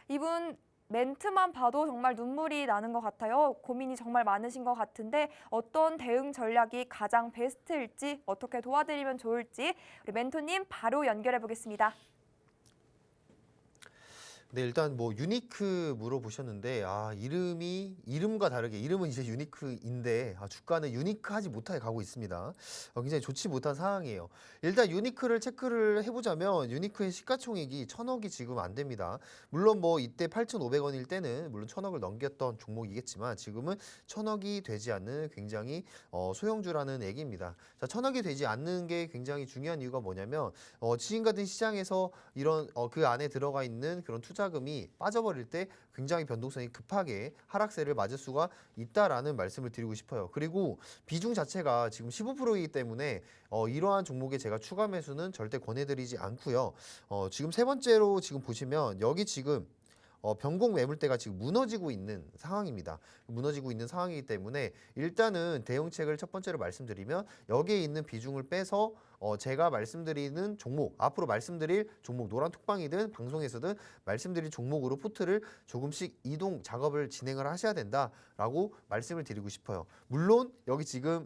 이분 멘트만 봐도 정말 눈물이 나는 것 같아요. 고민이 정말 많으신 것 같은데 어떤 대응 전략이 가장 베스트일지, 어떻게 도와드리면 좋을지 우리 멘토님 바로 연결해 보겠습니다. 네, 일단 뭐 유니크 물어보셨는데 이름과 다르게 이름은 이제 유니크인데 주가는 유니크하지 못하게 가고 있습니다. 굉장히 좋지 못한 상황이에요. 일단 유니크를 체크를 해보자면 유니크의 시가총액이 1,000억이 지금 안 됩니다. 물론 뭐 이때 8,500원일 때는 물론 1,000억을 넘겼던 종목이겠지만 지금은 1,000억이 되지 않는 굉장히 소형주라는 얘기입니다. 자, 1,000억이 되지 않는 게 굉장히 중요한 이유가 뭐냐면 지금 같은 시장에서 이런 그 안에 들어가 있는 그런 투자금이 빠져버릴 때 굉장히 변동성이 급하게 하락세를 맞을 수가 있다라는 말씀을 드리고 싶어요. 그리고 비중 자체가 지금 15%이기 때문에 이러한 종목에 제가 추가 매수는 절대 권해드리지 않고요. 지금 세 번째로 지금 보시면 여기 지금 변곡 매물대가 지금 무너지고 있는 상황입니다. 무너지고 있는 상황이기 때문에 일단은 대응책을 첫 번째로 말씀드리면 여기에 있는 비중을 빼서 제가 말씀드리는 종목, 앞으로 말씀드릴 종목 노란톡방이든 방송에서든 말씀드릴 종목으로 포트를 조금씩 이동 작업을 진행을 하셔야 된다라고 말씀을 드리고 싶어요. 물론 여기 지금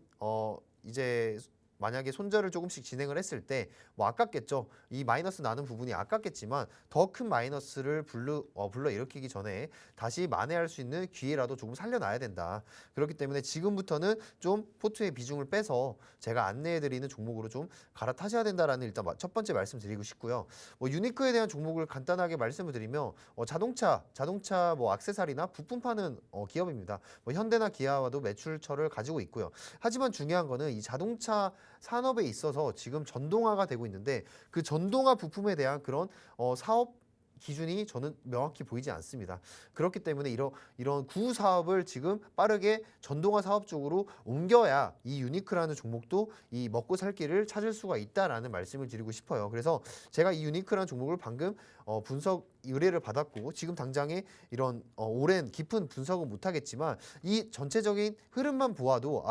이제 만약에 손절을 조금씩 진행을 했을 때 뭐 아깝겠죠. 이 마이너스 나는 부분이 아깝겠지만 더 큰 마이너스를 불러 일으키기 전에 다시 만회할 수 있는 기회라도 조금 살려놔야 된다. 그렇기 때문에 지금부터는 좀 포트의 비중을 빼서 제가 안내해드리는 종목으로 좀 갈아타셔야 된다라는 일단 첫 번째 말씀드리고 싶고요. 뭐 유니크에 대한 종목을 간단하게 말씀을 드리면 자동차 뭐 액세서리나 부품 파는 기업입니다. 뭐 현대나 기아와도 매출처를 가지고 있고요. 하지만 중요한 거는 이 자동차 산업에 있어서 지금 전동화가 되고 있는데 그 전동화 부품에 대한 그런 사업 기준이 저는 명확히 보이지 않습니다. 그렇기 때문에 이런 구후 사업을 지금 빠르게 전동화 사업 쪽으로 옮겨야 이 유니크라는 종목도 이 먹고 살 길을 찾을 수가 있다라는 말씀을 드리고 싶어요. 그래서 제가 이 유니크라는 종목을 방금 분석 의뢰를 받았고 지금 당장에 이런 오랜 깊은 분석은 못하겠지만 이 전체적인 흐름만 보아도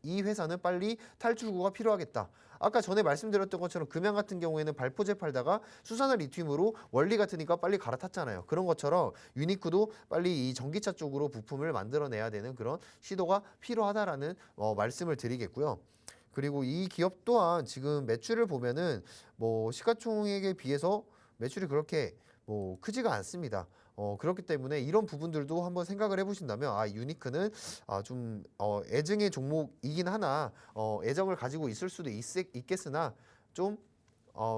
이 회사는 빨리 탈출구가 필요하겠다. 아까 전에 말씀드렸던 것처럼 금양 같은 경우에는 발포제 팔다가 수산화 리튬으로 원리 같으니까 빨리 갈아탔잖아요. 그런 것처럼 유니크도 빨리 이 전기차 쪽으로 부품을 만들어내야 되는 그런 시도가 필요하다라는 말씀을 드리겠고요. 그리고 이 기업 또한 지금 매출을 보면은 뭐 시가총액에 비해서 매출이 그렇게 뭐 크지가 않습니다. 그렇기 때문에 이런 부분들도 한번 생각을 해보신다면 유니크는 좀 애증의 종목이긴 하나 애정을 가지고 있을 수도 있겠으나 좀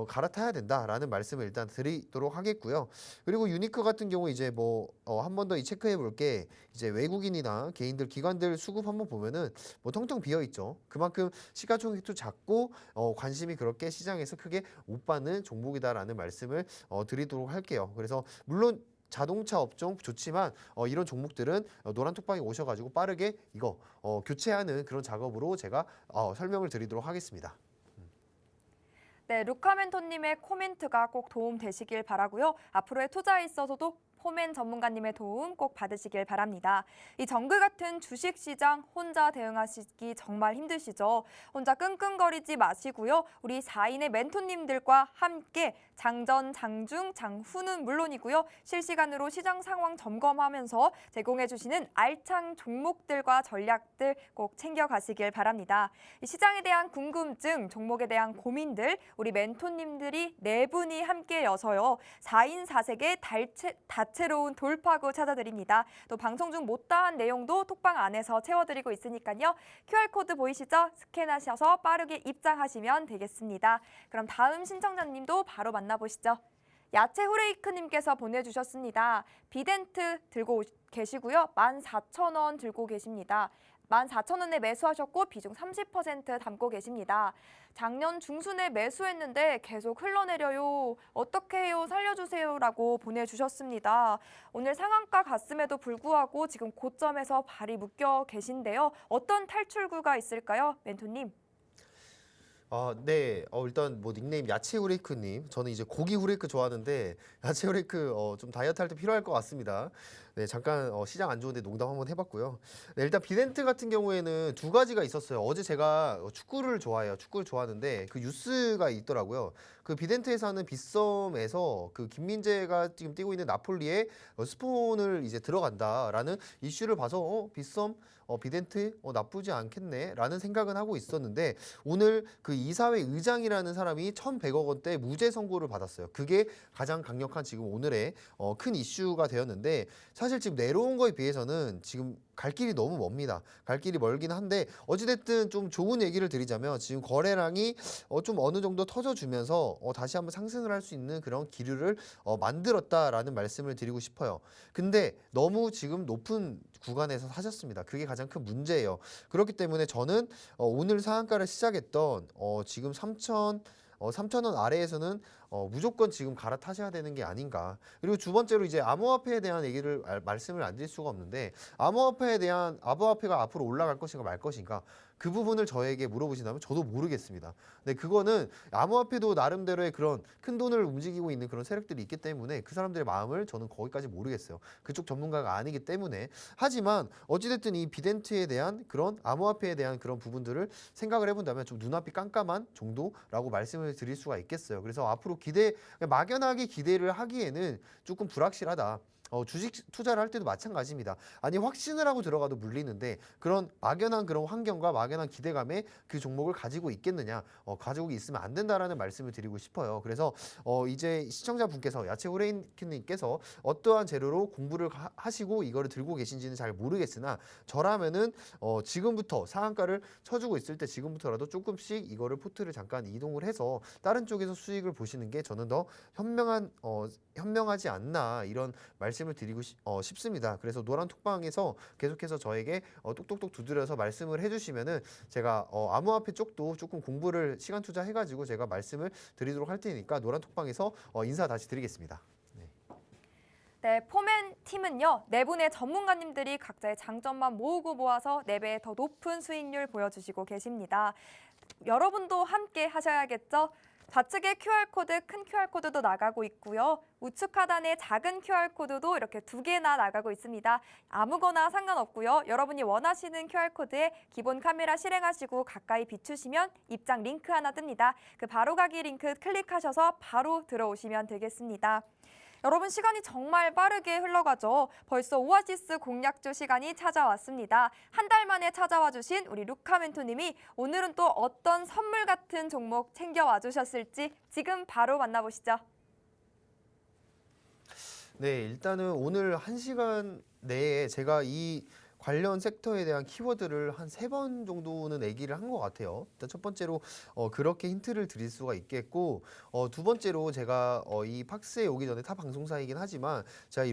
갈아타야 된다라는 말씀을 일단 드리도록 하겠고요. 그리고 유니크 같은 경우 이제 뭐 한 번 더 이 체크해 볼게 이제 외국인이나 개인들 기관들 수급 한번 보면은 뭐 텅텅 비어 있죠. 그만큼 시가총액도 작고 관심이 그렇게 시장에서 크게 못 받는 종목이다라는 말씀을 드리도록 할게요. 그래서 물론 자동차 업종 좋지만 이런 종목들은 노란톡방에 오셔가지고 빠르게 이거 교체하는 그런 작업으로 제가 설명을 드리도록 하겠습니다. 네, 루카멘토님의 코멘트가 꼭 도움 되시길 바라고요. 앞으로의 투자에 있어서도 포맨 전문가님의 도움 꼭 받으시길 바랍니다. 이 정글 같은 주식시장 혼자 대응하시기 정말 힘드시죠? 혼자 끙끙거리지 마시고요. 우리 4인의 멘토님들과 함께 장전, 장중, 장후는 물론이고요. 실시간으로 시장 상황 점검하면서 제공해 주시는 알찬 종목들과 전략들 꼭 챙겨가시길 바랍니다. 이 시장에 대한 궁금증, 종목에 대한 고민들 우리 멘토님들이 4분이 함께여서요. 4인 4색의 다채로운 돌파구 찾아드립니다. 또 방송 중 못다한 내용도 톡방 안에서 채워드리고 있으니까요. QR코드 보이시죠? 스캔하셔서 빠르게 입장하시면 되겠습니다. 그럼 다음 신청자님도 바로 만나보시죠. 야채 후레이크님께서 보내주셨습니다. 비덴트 들고 계시고요. 14,000원 들고 계십니다. 14,000원에 매수하셨고 비중 30% 담고 계십니다. 작년 중순에 매수했는데 계속 흘러내려요. 어떻게 해요? 살려주세요. 라고 보내주셨습니다. 오늘 상한가 갔음에도 불구하고 지금 고점에서 발이 묶여 계신데요. 어떤 탈출구가 있을까요? 멘토님. 네. 일단 뭐 닉네임 야채 후레이크님. 저는 이제 고기 후레이크 좋아하는데 야채 후레이크 좀 다이어트 할 때 필요할 것 같습니다. 네, 잠깐 시장 안 좋은데 농담 한번 해봤고요. 네, 일단 비덴트 같은 경우에는 두 가지가 있었어요. 어제 제가 축구를 좋아해요. 축구를 좋아하는데 그 뉴스가 있더라고요. 그 비덴트에서 하는 빗썸에서 그 김민재가 지금 뛰고 있는 나폴리에 스폰을 이제 들어간다라는 이슈를 봐서 빗썸 비덴트 나쁘지 않겠네라는 생각은 하고 있었는데 오늘 그 이사회 의장이라는 사람이 1,100억 원대 무죄 선고를 받았어요. 그게 가장 강력한 지금 오늘의 큰 이슈가 되었는데 사실 지금 내려온 거에 비해서는 지금 갈 길이 너무 멉니다. 갈 길이 멀긴 한데 어찌됐든 좀 좋은 얘기를 드리자면 지금 거래량이 좀 어느 정도 터져주면서 다시 한번 상승을 할 수 있는 그런 기류를 만들었다라는 말씀을 드리고 싶어요. 근데 너무 지금 높은 구간에서 사셨습니다. 그게 가장 큰 문제예요. 그렇기 때문에 저는 오늘 상한가를 시작했던 지금 3,000원 아래에서는 무조건 지금 갈아타셔야 되는 게 아닌가. 그리고 두 번째로 이제 암호화폐에 대한 얘기를 말씀을 안 드릴 수가 없는데 암호화폐가 앞으로 올라갈 것인가 말 것인가 그 부분을 저에게 물어보신다면 저도 모르겠습니다. 근데 그거는 암호화폐도 나름대로의 그런 큰 돈을 움직이고 있는 그런 세력들이 있기 때문에 그 사람들의 마음을 저는 거기까지 모르겠어요. 그쪽 전문가가 아니기 때문에. 하지만 어찌됐든 이 비덴트에 대한 그런 암호화폐에 대한 그런 부분들을 생각을 해본다면 좀 눈앞이 깜깜한 정도라고 말씀을 드릴 수가 있겠어요. 그래서 앞으로 막연하게 기대를 하기에는 조금 불확실하다. 주식 투자를 할 때도 마찬가지입니다. 아니 확신을 하고 들어가도 물리는데 그런 막연한 그런 환경과 막연한 기대감에 그 종목을 가지고 있겠느냐, 가지고 있으면 안 된다라는 말씀을 드리고 싶어요. 그래서 이제 시청자분께서 야채 호레이님께서 어떠한 재료로 공부를 하시고 이거를 들고 계신지는 잘 모르겠으나 저라면은 지금부터 상한가를 쳐주고 있을 때 지금부터라도 조금씩 이거를 포트를 잠깐 이동을 해서 다른 쪽에서 수익을 보시는 게 저는 더 현명하지 않나 이런 말씀을 드리고 싶습니다. 그래서 노란 톡방에서 계속해서 저에게 똑똑똑 두드려서 말씀을 해주시면은 제가 암호화폐 쪽도 조금 공부를 시간 투자해가지고 제가 말씀을 드리도록 할 테니까 노란 톡방에서 인사 다시 드리겠습니다. 네, 포맨 팀은요, 네 분의 전문가님들이 각자의 장점만 모으고 모아서 4배 더 높은 수익률 보여주시고 계십니다. 여러분도 함께 하셔야겠죠? 좌측에 QR코드, 큰 QR코드도 나가고 있고요. 우측 하단에 작은 QR코드도 이렇게 2개나 나가고 있습니다. 아무거나 상관없고요. 여러분이 원하시는 QR코드에 기본 카메라 실행하시고 가까이 비추시면 입장 링크 하나 뜹니다. 그 바로가기 링크 클릭하셔서 바로 들어오시면 되겠습니다. 여러분 시간이 정말 빠르게 흘러가죠. 벌써 오아시스 공략주 시간이 찾아왔습니다. 한 달 만에 찾아와 주신 우리 루카 멘토님이 오늘은 또 어떤 선물 같은 종목 챙겨와 주셨을지 지금 바로 만나보시죠. 네, 일단은 오늘 1시간 내에 제가 이 관련 섹터에 대한 키워드를 한 3번 정도는 얘기를 한 것 같아요. 일단 첫 번째로 그렇게 힌트를 드릴 수가 있겠고 두 번째로 제가 이 팍스에 오기 전에 타 방송사이긴 하지만 제가 이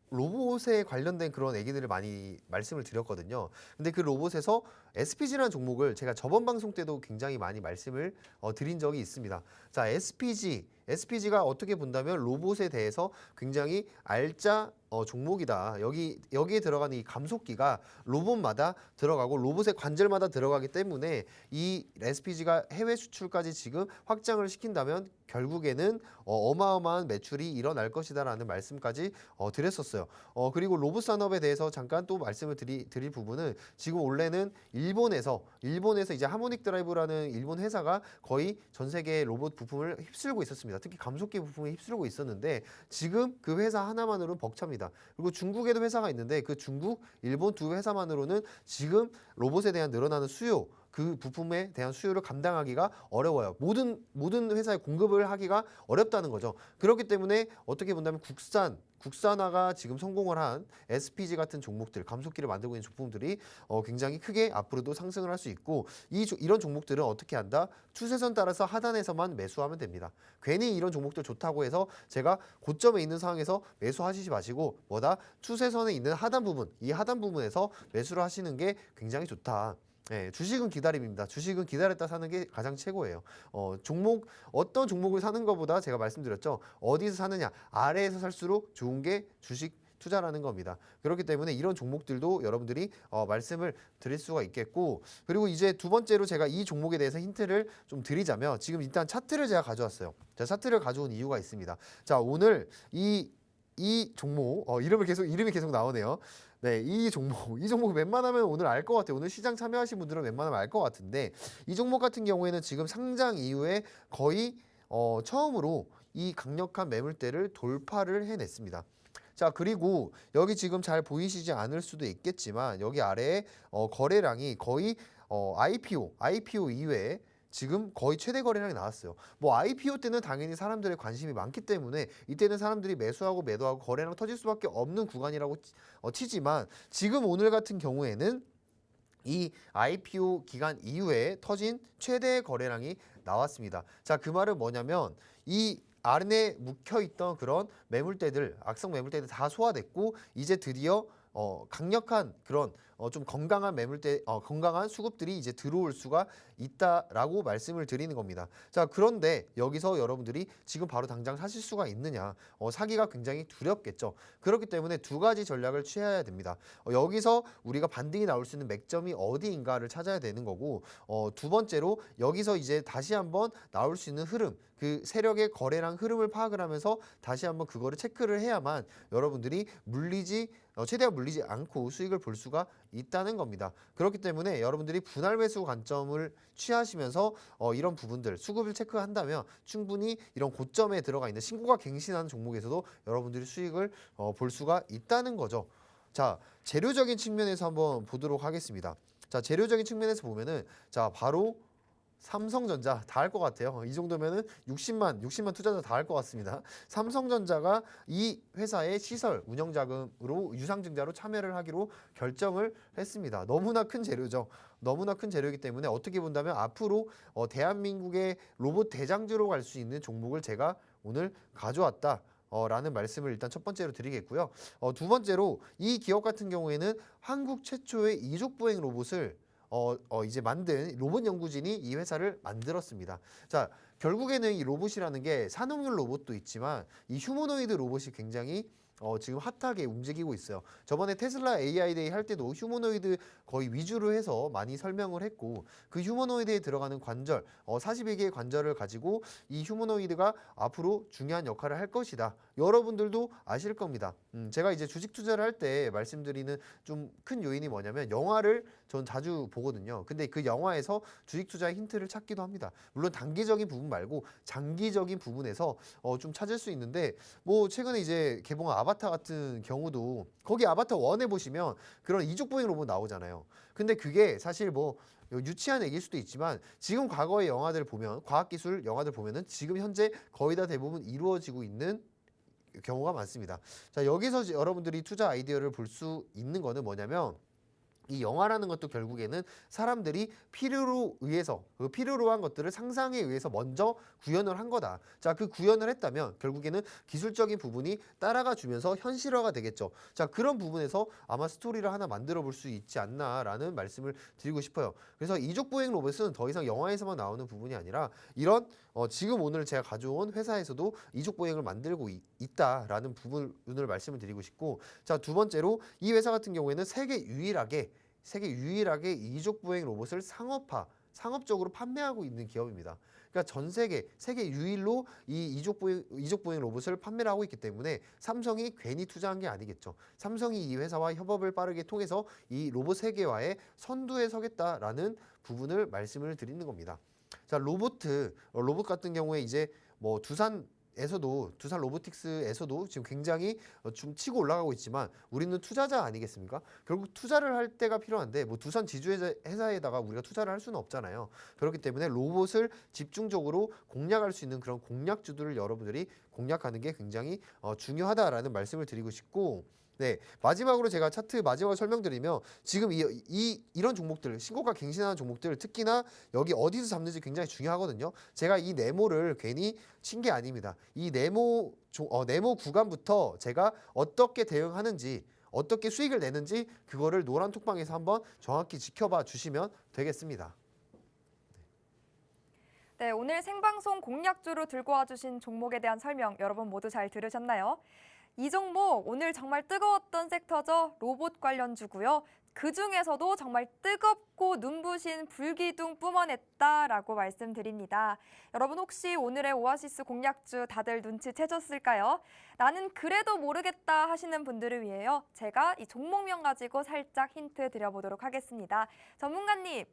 로봇에 관련된 그런 얘기들을 많이 말씀을 드렸거든요. 근데 그 로봇에서 SPG라는 종목을 제가 저번 방송 때도 굉장히 많이 말씀을 드린 적이 있습니다. 자, SPG가 어떻게 본다면 로봇에 대해서 굉장히 알짜 종목이다. 여기에 들어가는 이 감속기가 로봇마다 들어가고 로봇의 관절마다 들어가기 때문에 이 SPG가 해외 수출까지 지금 확장을 시킨다면 결국에는 어마어마한 매출이 일어날 것이다라는 말씀까지 드렸었어요. 그리고 로봇 산업에 대해서 잠깐 또 말씀을 드릴 부분은 지금 원래는 일본에서 이제 하모닉 드라이브라는 일본 회사가 거의 전 세계 로봇 부품을 휩쓸고 있었습니다. 특히 감속기 부품을 휩쓸고 있었는데 지금 그 회사 하나만으로는 벅찹니다. 그리고 중국에도 회사가 있는데 그 중국, 일본 두 회사만으로는 지금 로봇에 대한 늘어나는 수요, 그 부품에 대한 수요를 감당하기가 어려워요. 모든 회사에 공급을 하기가 어렵다는 거죠. 그렇기 때문에 어떻게 본다면 국산화가 지금 성공을 한 SPG 같은 종목들, 감속기를 만들고 있는 제품들이 굉장히 크게 앞으로도 상승을 할 수 있고 이런 종목들은 어떻게 한다? 추세선 따라서 하단에서만 매수하면 됩니다. 괜히 이런 종목들 좋다고 해서 제가 고점에 있는 상황에서 매수하시지 마시고 추세선에 있는 하단 부분, 이 하단 부분에서 매수를 하시는 게 굉장히 좋다. 네, 주식은 기다림입니다. 주식은 기다렸다 사는 게 가장 최고예요. 어떤 종목을 사는 것보다 제가 말씀드렸죠. 어디서 사느냐, 아래에서 살수록 좋은 게 주식 투자라는 겁니다. 그렇기 때문에 이런 종목들도 여러분들이 말씀을 드릴 수가 있겠고, 그리고 이제 두 번째로 제가 이 종목에 대해서 힌트를 좀 드리자면 지금 일단 차트를 제가 가져왔어요. 제가 차트를 가져온 이유가 있습니다. 자, 오늘 이 이 종목 이름이 계속 나오네요. 네, 이 종목 웬만하면 오늘 알 것 같아요. 오늘 시장 참여하신 분들은 웬만하면 알 것 같은데 이 종목 같은 경우에는 지금 상장 이후에 거의 처음으로 이 강력한 매물대를 돌파를 해냈습니다. 자, 그리고 여기 지금 잘 보이시지 않을 수도 있겠지만 여기 아래에 거래량이 거의 IPO 이후에 지금 거의 최대 거래량이 나왔어요. 뭐 IPO 때는 당연히 사람들의 관심이 많기 때문에 이때는 사람들이 매수하고 매도하고 거래량 터질 수밖에 없는 구간이라고 치지만 지금 오늘 같은 경우에는 이 IPO 기간 이후에 터진 최대 거래량이 나왔습니다. 자, 그 말은 뭐냐면 이 안에 묵혀있던 그런 매물대들, 악성 매물대들 다 소화됐고 이제 드디어 강력한 그런 좀 건강한 매물대, 건강한 수급들이 이제 들어올 수가 있다라고 말씀을 드리는 겁니다. 자, 그런데 여기서 여러분들이 지금 바로 당장 사실 수가 있느냐? 사기가 굉장히 두렵겠죠. 그렇기 때문에 두 가지 전략을 취해야 됩니다. 여기서 우리가 반등이 나올 수 있는 맥점이 어디인가를 찾아야 되는 거고, 두 번째로 여기서 이제 다시 한번 나올 수 있는 흐름, 그 세력의 거래량 흐름을 파악을 하면서 다시 한번 그거를 체크를 해야만 여러분들이 최대한 물리지 않고 수익을 볼 수가 있다는 겁니다. 그렇기 때문에 여러분들이 분할 매수 관점을 취하시면서 이런 부분들 수급을 체크한다면 충분히 이런 고점에 들어가 있는 신고가 갱신하는 종목에서도 여러분들이 수익을 볼 수가 있다는 거죠. 자, 재료적인 측면에서 한번 보도록 하겠습니다. 자, 재료적인 측면에서 보면은 자, 바로 삼성전자 다 할 것 같아요. 이 정도면은 60만 투자자 다 할 것 같습니다. 삼성전자가 이 회사의 시설 운영 자금으로 유상증자로 참여를 하기로 결정을 했습니다. 너무나 큰 재료죠. 너무나 큰 재료이기 때문에 어떻게 본다면 앞으로 대한민국의 로봇 대장주로 갈 수 있는 종목을 제가 오늘 가져왔다. 라는 말씀을 일단 첫 번째로 드리겠고요. 두 번째로 이 기업 같은 경우에는 한국 최초의 이족보행 로봇을 이제 만든 로봇 연구진이 이 회사를 만들었습니다. 자, 결국에는 이 로봇이라는 게 산업용 로봇도 있지만 이 휴머노이드 로봇이 굉장히 지금 핫하게 움직이고 있어요. 저번에 테슬라 AI데이 할 때도 휴머노이드 거의 위주로 해서 많이 설명을 했고 그 휴머노이드에 들어가는 관절, 42개의 관절을 가지고 이 휴머노이드가 앞으로 중요한 역할을 할 것이다. 여러분들도 아실 겁니다. 제가 이제 주식 투자를 할 때 말씀드리는 좀 큰 요인이 뭐냐면 영화를 전 자주 보거든요. 근데 그 영화에서 주식 투자의 힌트를 찾기도 합니다. 물론 단기적인 부분 말고 장기적인 부분에서 좀 찾을 수 있는데 뭐 최근에 이제 개봉한 아바타 같은 경우도 거기 아바타 1에 보시면 그런 이족보행 로봇 나오잖아요. 근데 그게 사실 뭐 유치한 얘기일 수도 있지만 지금 과거의 영화들 보면 과학기술 영화들 보면은 지금 현재 거의 다 대부분 이루어지고 있는 경우가 많습니다. 자, 여기서 여러분들이 투자 아이디어를 볼 수 있는 거는 뭐냐면 이 영화라는 것도 결국에는 사람들이 필요로 의해서 그 필요로 한 것들을 상상에 의해서 먼저 구현을 한 거다. 자, 그 구현을 했다면 결국에는 기술적인 부분이 따라가 주면서 현실화가 되겠죠. 자, 그런 부분에서 아마 스토리를 하나 만들어 볼 수 있지 않나라는 말씀을 드리고 싶어요. 그래서 이족보행 로봇은 더 이상 영화에서만 나오는 부분이 아니라 이런 지금 오늘 제가 가져온 회사에서도 이족보행을 만들고 있다라는 부분을 말씀을 드리고 싶고, 자, 두 번째로 이 회사 같은 경우에는 세계 유일하게 이족보행 로봇을 상업적으로 판매하고 있는 기업입니다. 그러니까 전 세계 유일로 이 이족보행 로봇을 판매를 하고 있기 때문에 삼성이 괜히 투자한 게 아니겠죠. 삼성이 이 회사와 협업을 빠르게 통해서 이 로봇 세계화의 선두에 서겠다라는 부분을 말씀을 드리는 겁니다. 자, 로봇 같은 경우에 이제 뭐 두산 로보틱스에서도 지금 굉장히 좀 치고 올라가고 있지만 우리는 투자자 아니겠습니까? 결국 투자를 할 때가 필요한데 뭐 두산 지주회사에다가 우리가 투자를 할 수는 없잖아요. 그렇기 때문에 로봇을 집중적으로 공략할 수 있는 그런 공략주들을 여러분들이 공략하는 게 굉장히 중요하다라는 말씀을 드리고 싶고, 네, 마지막으로 제가 차트 마지막으로 설명드리면 지금 이런 종목들, 신고가 갱신하는 종목들 특히나 여기 어디서 잡는지 굉장히 중요하거든요. 제가 이 네모를 괜히 친 게 아닙니다. 이 네모 구간부터 제가 어떻게 대응하는지 어떻게 수익을 내는지 그거를 노란 톡방에서 한번 정확히 지켜봐 주시면 되겠습니다. 네, 오늘 생방송 공략주로 들고 와주신 종목에 대한 설명 여러분 모두 잘 들으셨나요? 이 종목 오늘 정말 뜨거웠던 섹터죠. 로봇 관련주고요. 그중에서도 정말 뜨겁고 눈부신 불기둥 뿜어냈다라고 말씀드립니다. 여러분 혹시 오늘의 오아시스 공략주 다들 눈치채셨을까요? 나는 그래도 모르겠다 하시는 분들을 위해요. 제가 이 종목명 가지고 살짝 힌트 드려보도록 하겠습니다. 전문가님.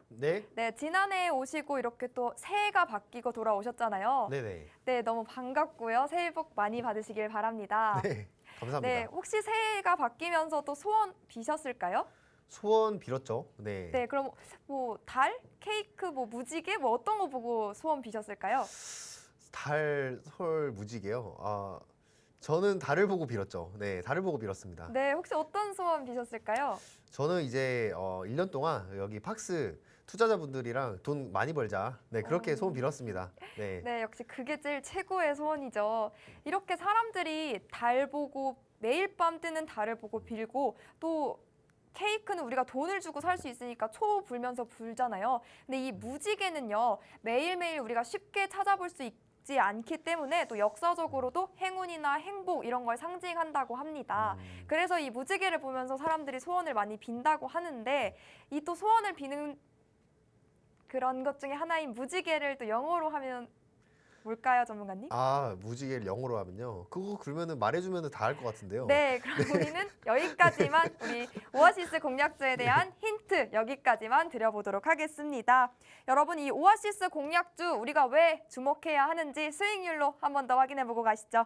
네. 네, 지난해에 오시고 이렇게 또 새해가 바뀌고 돌아오셨잖아요. 네네. 네, 너무 반갑고요. 새해 복 많이 받으시길 바랍니다. 네. 감사합니다. 네, 혹시 새해가 바뀌면서 또 소원 비셨을까요? 소원 빌었죠. 네. 네, 그럼 뭐 달, 케이크, 뭐 무지개, 뭐 어떤 거 보고 소원 비셨을까요? 달, 설, 무지개요. 저는 달을 보고 빌었죠. 네, 달을 보고 빌었습니다. 네, 혹시 어떤 소원 비셨을까요? 저는 이제 1년 동안 여기 팍스 투자자분들이랑 돈 많이 벌자. 네, 그렇게 소원 빌었습니다. 네. 네, 역시 그게 제일 최고의 소원이죠. 이렇게 사람들이 달 보고 매일 밤 뜨는 달을 보고 빌고 또 케이크는 우리가 돈을 주고 살 수 있으니까 초 불면서 불잖아요. 근데 이 무지개는요, 매일매일 우리가 쉽게 찾아볼 수 있지 않기 때문에 또 역사적으로도 행운이나 행복 이런 걸 상징한다고 합니다. 그래서 이 무지개를 보면서 사람들이 소원을 많이 빈다고 하는데 이 또 소원을 비는 그런 것 중에 하나인 무지개를 또 영어로 하면 뭘까요, 전문가님? 무지개를 영어로 하면요. 그거 그러면은 말해주면은 다 알 것 같은데요. 네, 그럼 우리는 여기까지만 우리 오아시스 공략주에 대한 힌트 여기까지만 드려보도록 하겠습니다. 여러분 이 오아시스 공략주 우리가 왜 주목해야 하는지 수익률로 한 번 더 확인해보고 가시죠.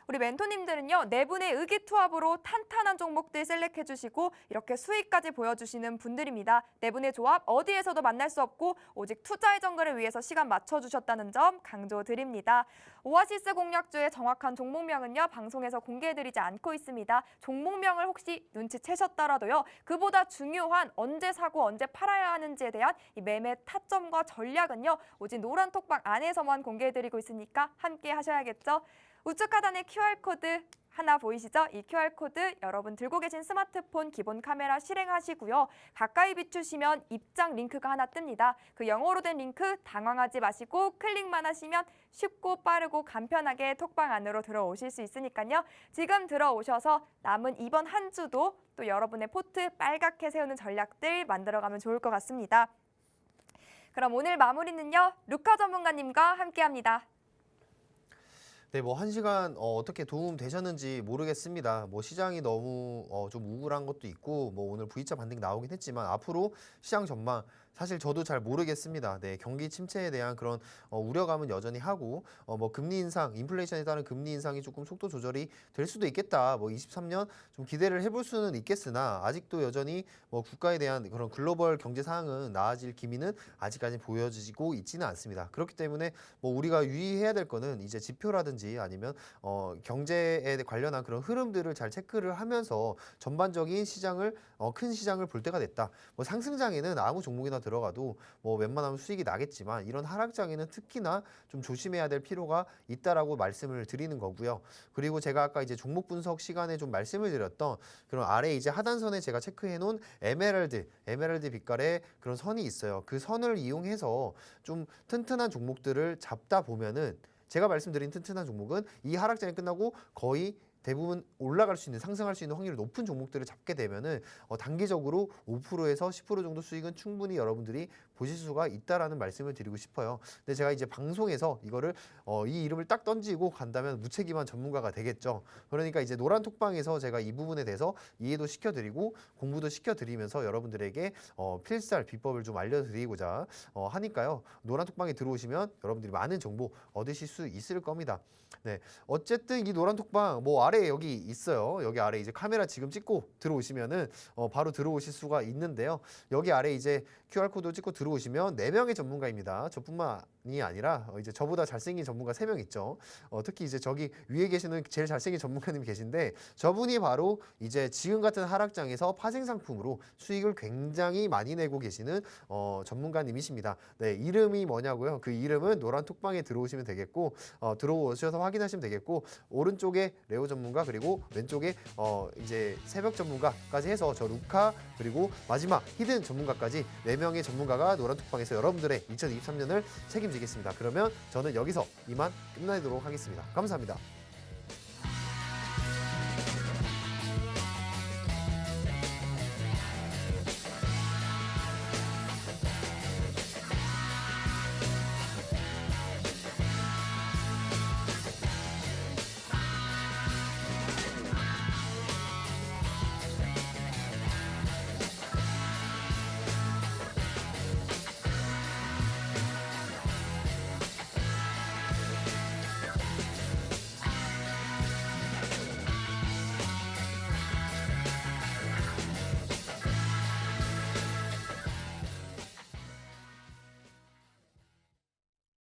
우리 멘토님들은요, 네 분의 의기투합으로 탄탄한 종목들 셀렉해 주시고 이렇게 수익까지 보여주시는 분들입니다. 네 분의 조합 어디에서도 만날 수 없고 오직 투자의 정글을 위해서 시간 맞춰주셨다는 점 강조드립니다. 오아시스 공략주의 정확한 종목명은요, 방송에서 공개해드리지 않고 있습니다. 종목명을 혹시 눈치채셨더라도요, 그보다 중요한 언제 사고 언제 팔아야 하는지에 대한 이 매매 타점과 전략은요, 오직 노란 톡방 안에서만 공개해드리고 있으니까 함께 하셔야겠죠. 우측 하단에 QR코드 하나 보이시죠? 이 QR코드 여러분 들고 계신 스마트폰 기본 카메라 실행하시고요. 가까이 비추시면 입장 링크가 하나 뜹니다. 그 영어로 된 링크 당황하지 마시고 클릭만 하시면 쉽고 빠르고 간편하게 톡방 안으로 들어오실 수 있으니까요. 지금 들어오셔서 남은 이번 한 주도 또 여러분의 포트 빨갛게 세우는 전략들 만들어가면 좋을 것 같습니다. 그럼 오늘 마무리는요. 루카 전문가님과 함께합니다. 네, 뭐 1시간 어떻게 도움 되셨는지 모르겠습니다. 뭐 시장이 너무 좀 우울한 것도 있고 뭐 오늘 V자 반등 나오긴 했지만 앞으로 시장 전망 사실 저도 잘 모르겠습니다. 네, 경기 침체에 대한 그런 우려감은 여전히 하고 뭐 금리 인상, 인플레이션에 따른 금리 인상이 조금 속도 조절이 될 수도 있겠다. 뭐 23년 좀 기대를 해볼 수는 있겠으나 아직도 여전히 뭐 국가에 대한 그런 글로벌 경제 상황은 나아질 기미는 아직까지 보여지고 있지는 않습니다. 그렇기 때문에 뭐 우리가 유의해야 될 거는 이제 지표라든지 아니면 경제에 관련한 그런 흐름들을 잘 체크를 하면서 전반적인 시장을 큰 시장을 볼 때가 됐다. 뭐 상승장에는 아무 종목이나 들어가도 뭐 웬만하면 수익이 나겠지만 이런 하락장에는 특히나 좀 조심해야 될 필요가 있다라고 말씀을 드리는 거고요. 그리고 제가 아까 이제 종목 분석 시간에 좀 말씀을 드렸던 그런 아래 이제 하단선에 제가 체크해 놓은 에메랄드 빛깔의 그런 선이 있어요. 그 선을 이용해서 좀 튼튼한 종목들을 잡다 보면은 제가 말씀드린 튼튼한 종목은 이 하락장이 끝나고 거의 대부분 올라갈 수 있는 상승할 수 있는 확률이 높은 종목들을 잡게 되면은 단기적으로 5%에서 10% 정도 수익은 충분히 여러분들이 보실 수가 있다라는 말씀을 드리고 싶어요. 근데 제가 이제 방송에서 이거를 이 이름을 딱 던지고 간다면 무책임한 전문가가 되겠죠. 그러니까 이제 노란 톡방에서 제가 이 부분에 대해서 이해도 시켜드리고 공부도 시켜드리면서 여러분들에게 필살 비법을 좀 알려드리고자 하니까요. 노란 톡방에 들어오시면 여러분들이 많은 정보 얻으실 수 있을 겁니다. 네, 어쨌든 이 노란 톡방 뭐 아래에 여기 있어요. 여기 아래 이제 카메라 지금 찍고 들어오시면은 바로 들어오실 수가 있는데요. 여기 아래 이제 QR코드 찍고 들어오시면 4명의 전문가입니다. 저뿐만이 아니라 이제 저보다 잘생긴 전문가 3명 있죠. 특히 이제 저기 위에 계시는 제일 잘생긴 전문가님이 계신데 저분이 바로 이제 지금 같은 하락장에서 파생 상품으로 수익을 굉장히 많이 내고 계시는 전문가님이십니다. 네, 이름이 뭐냐고요? 그 이름은 노란 톡방에 들어오시면 되겠고 들어오셔서 확인하시면 되겠고 오른쪽에 레오 전문가 그리고 왼쪽에 이제 새벽 전문가까지 해서 저 루카 그리고 마지막 히든 전문가까지 4명의 전문가가 노란 톡방에서 여러분들의 2023년을 책임지겠습니다. 그러면 저는 여기서 이만 끝내도록 하겠습니다. 감사합니다.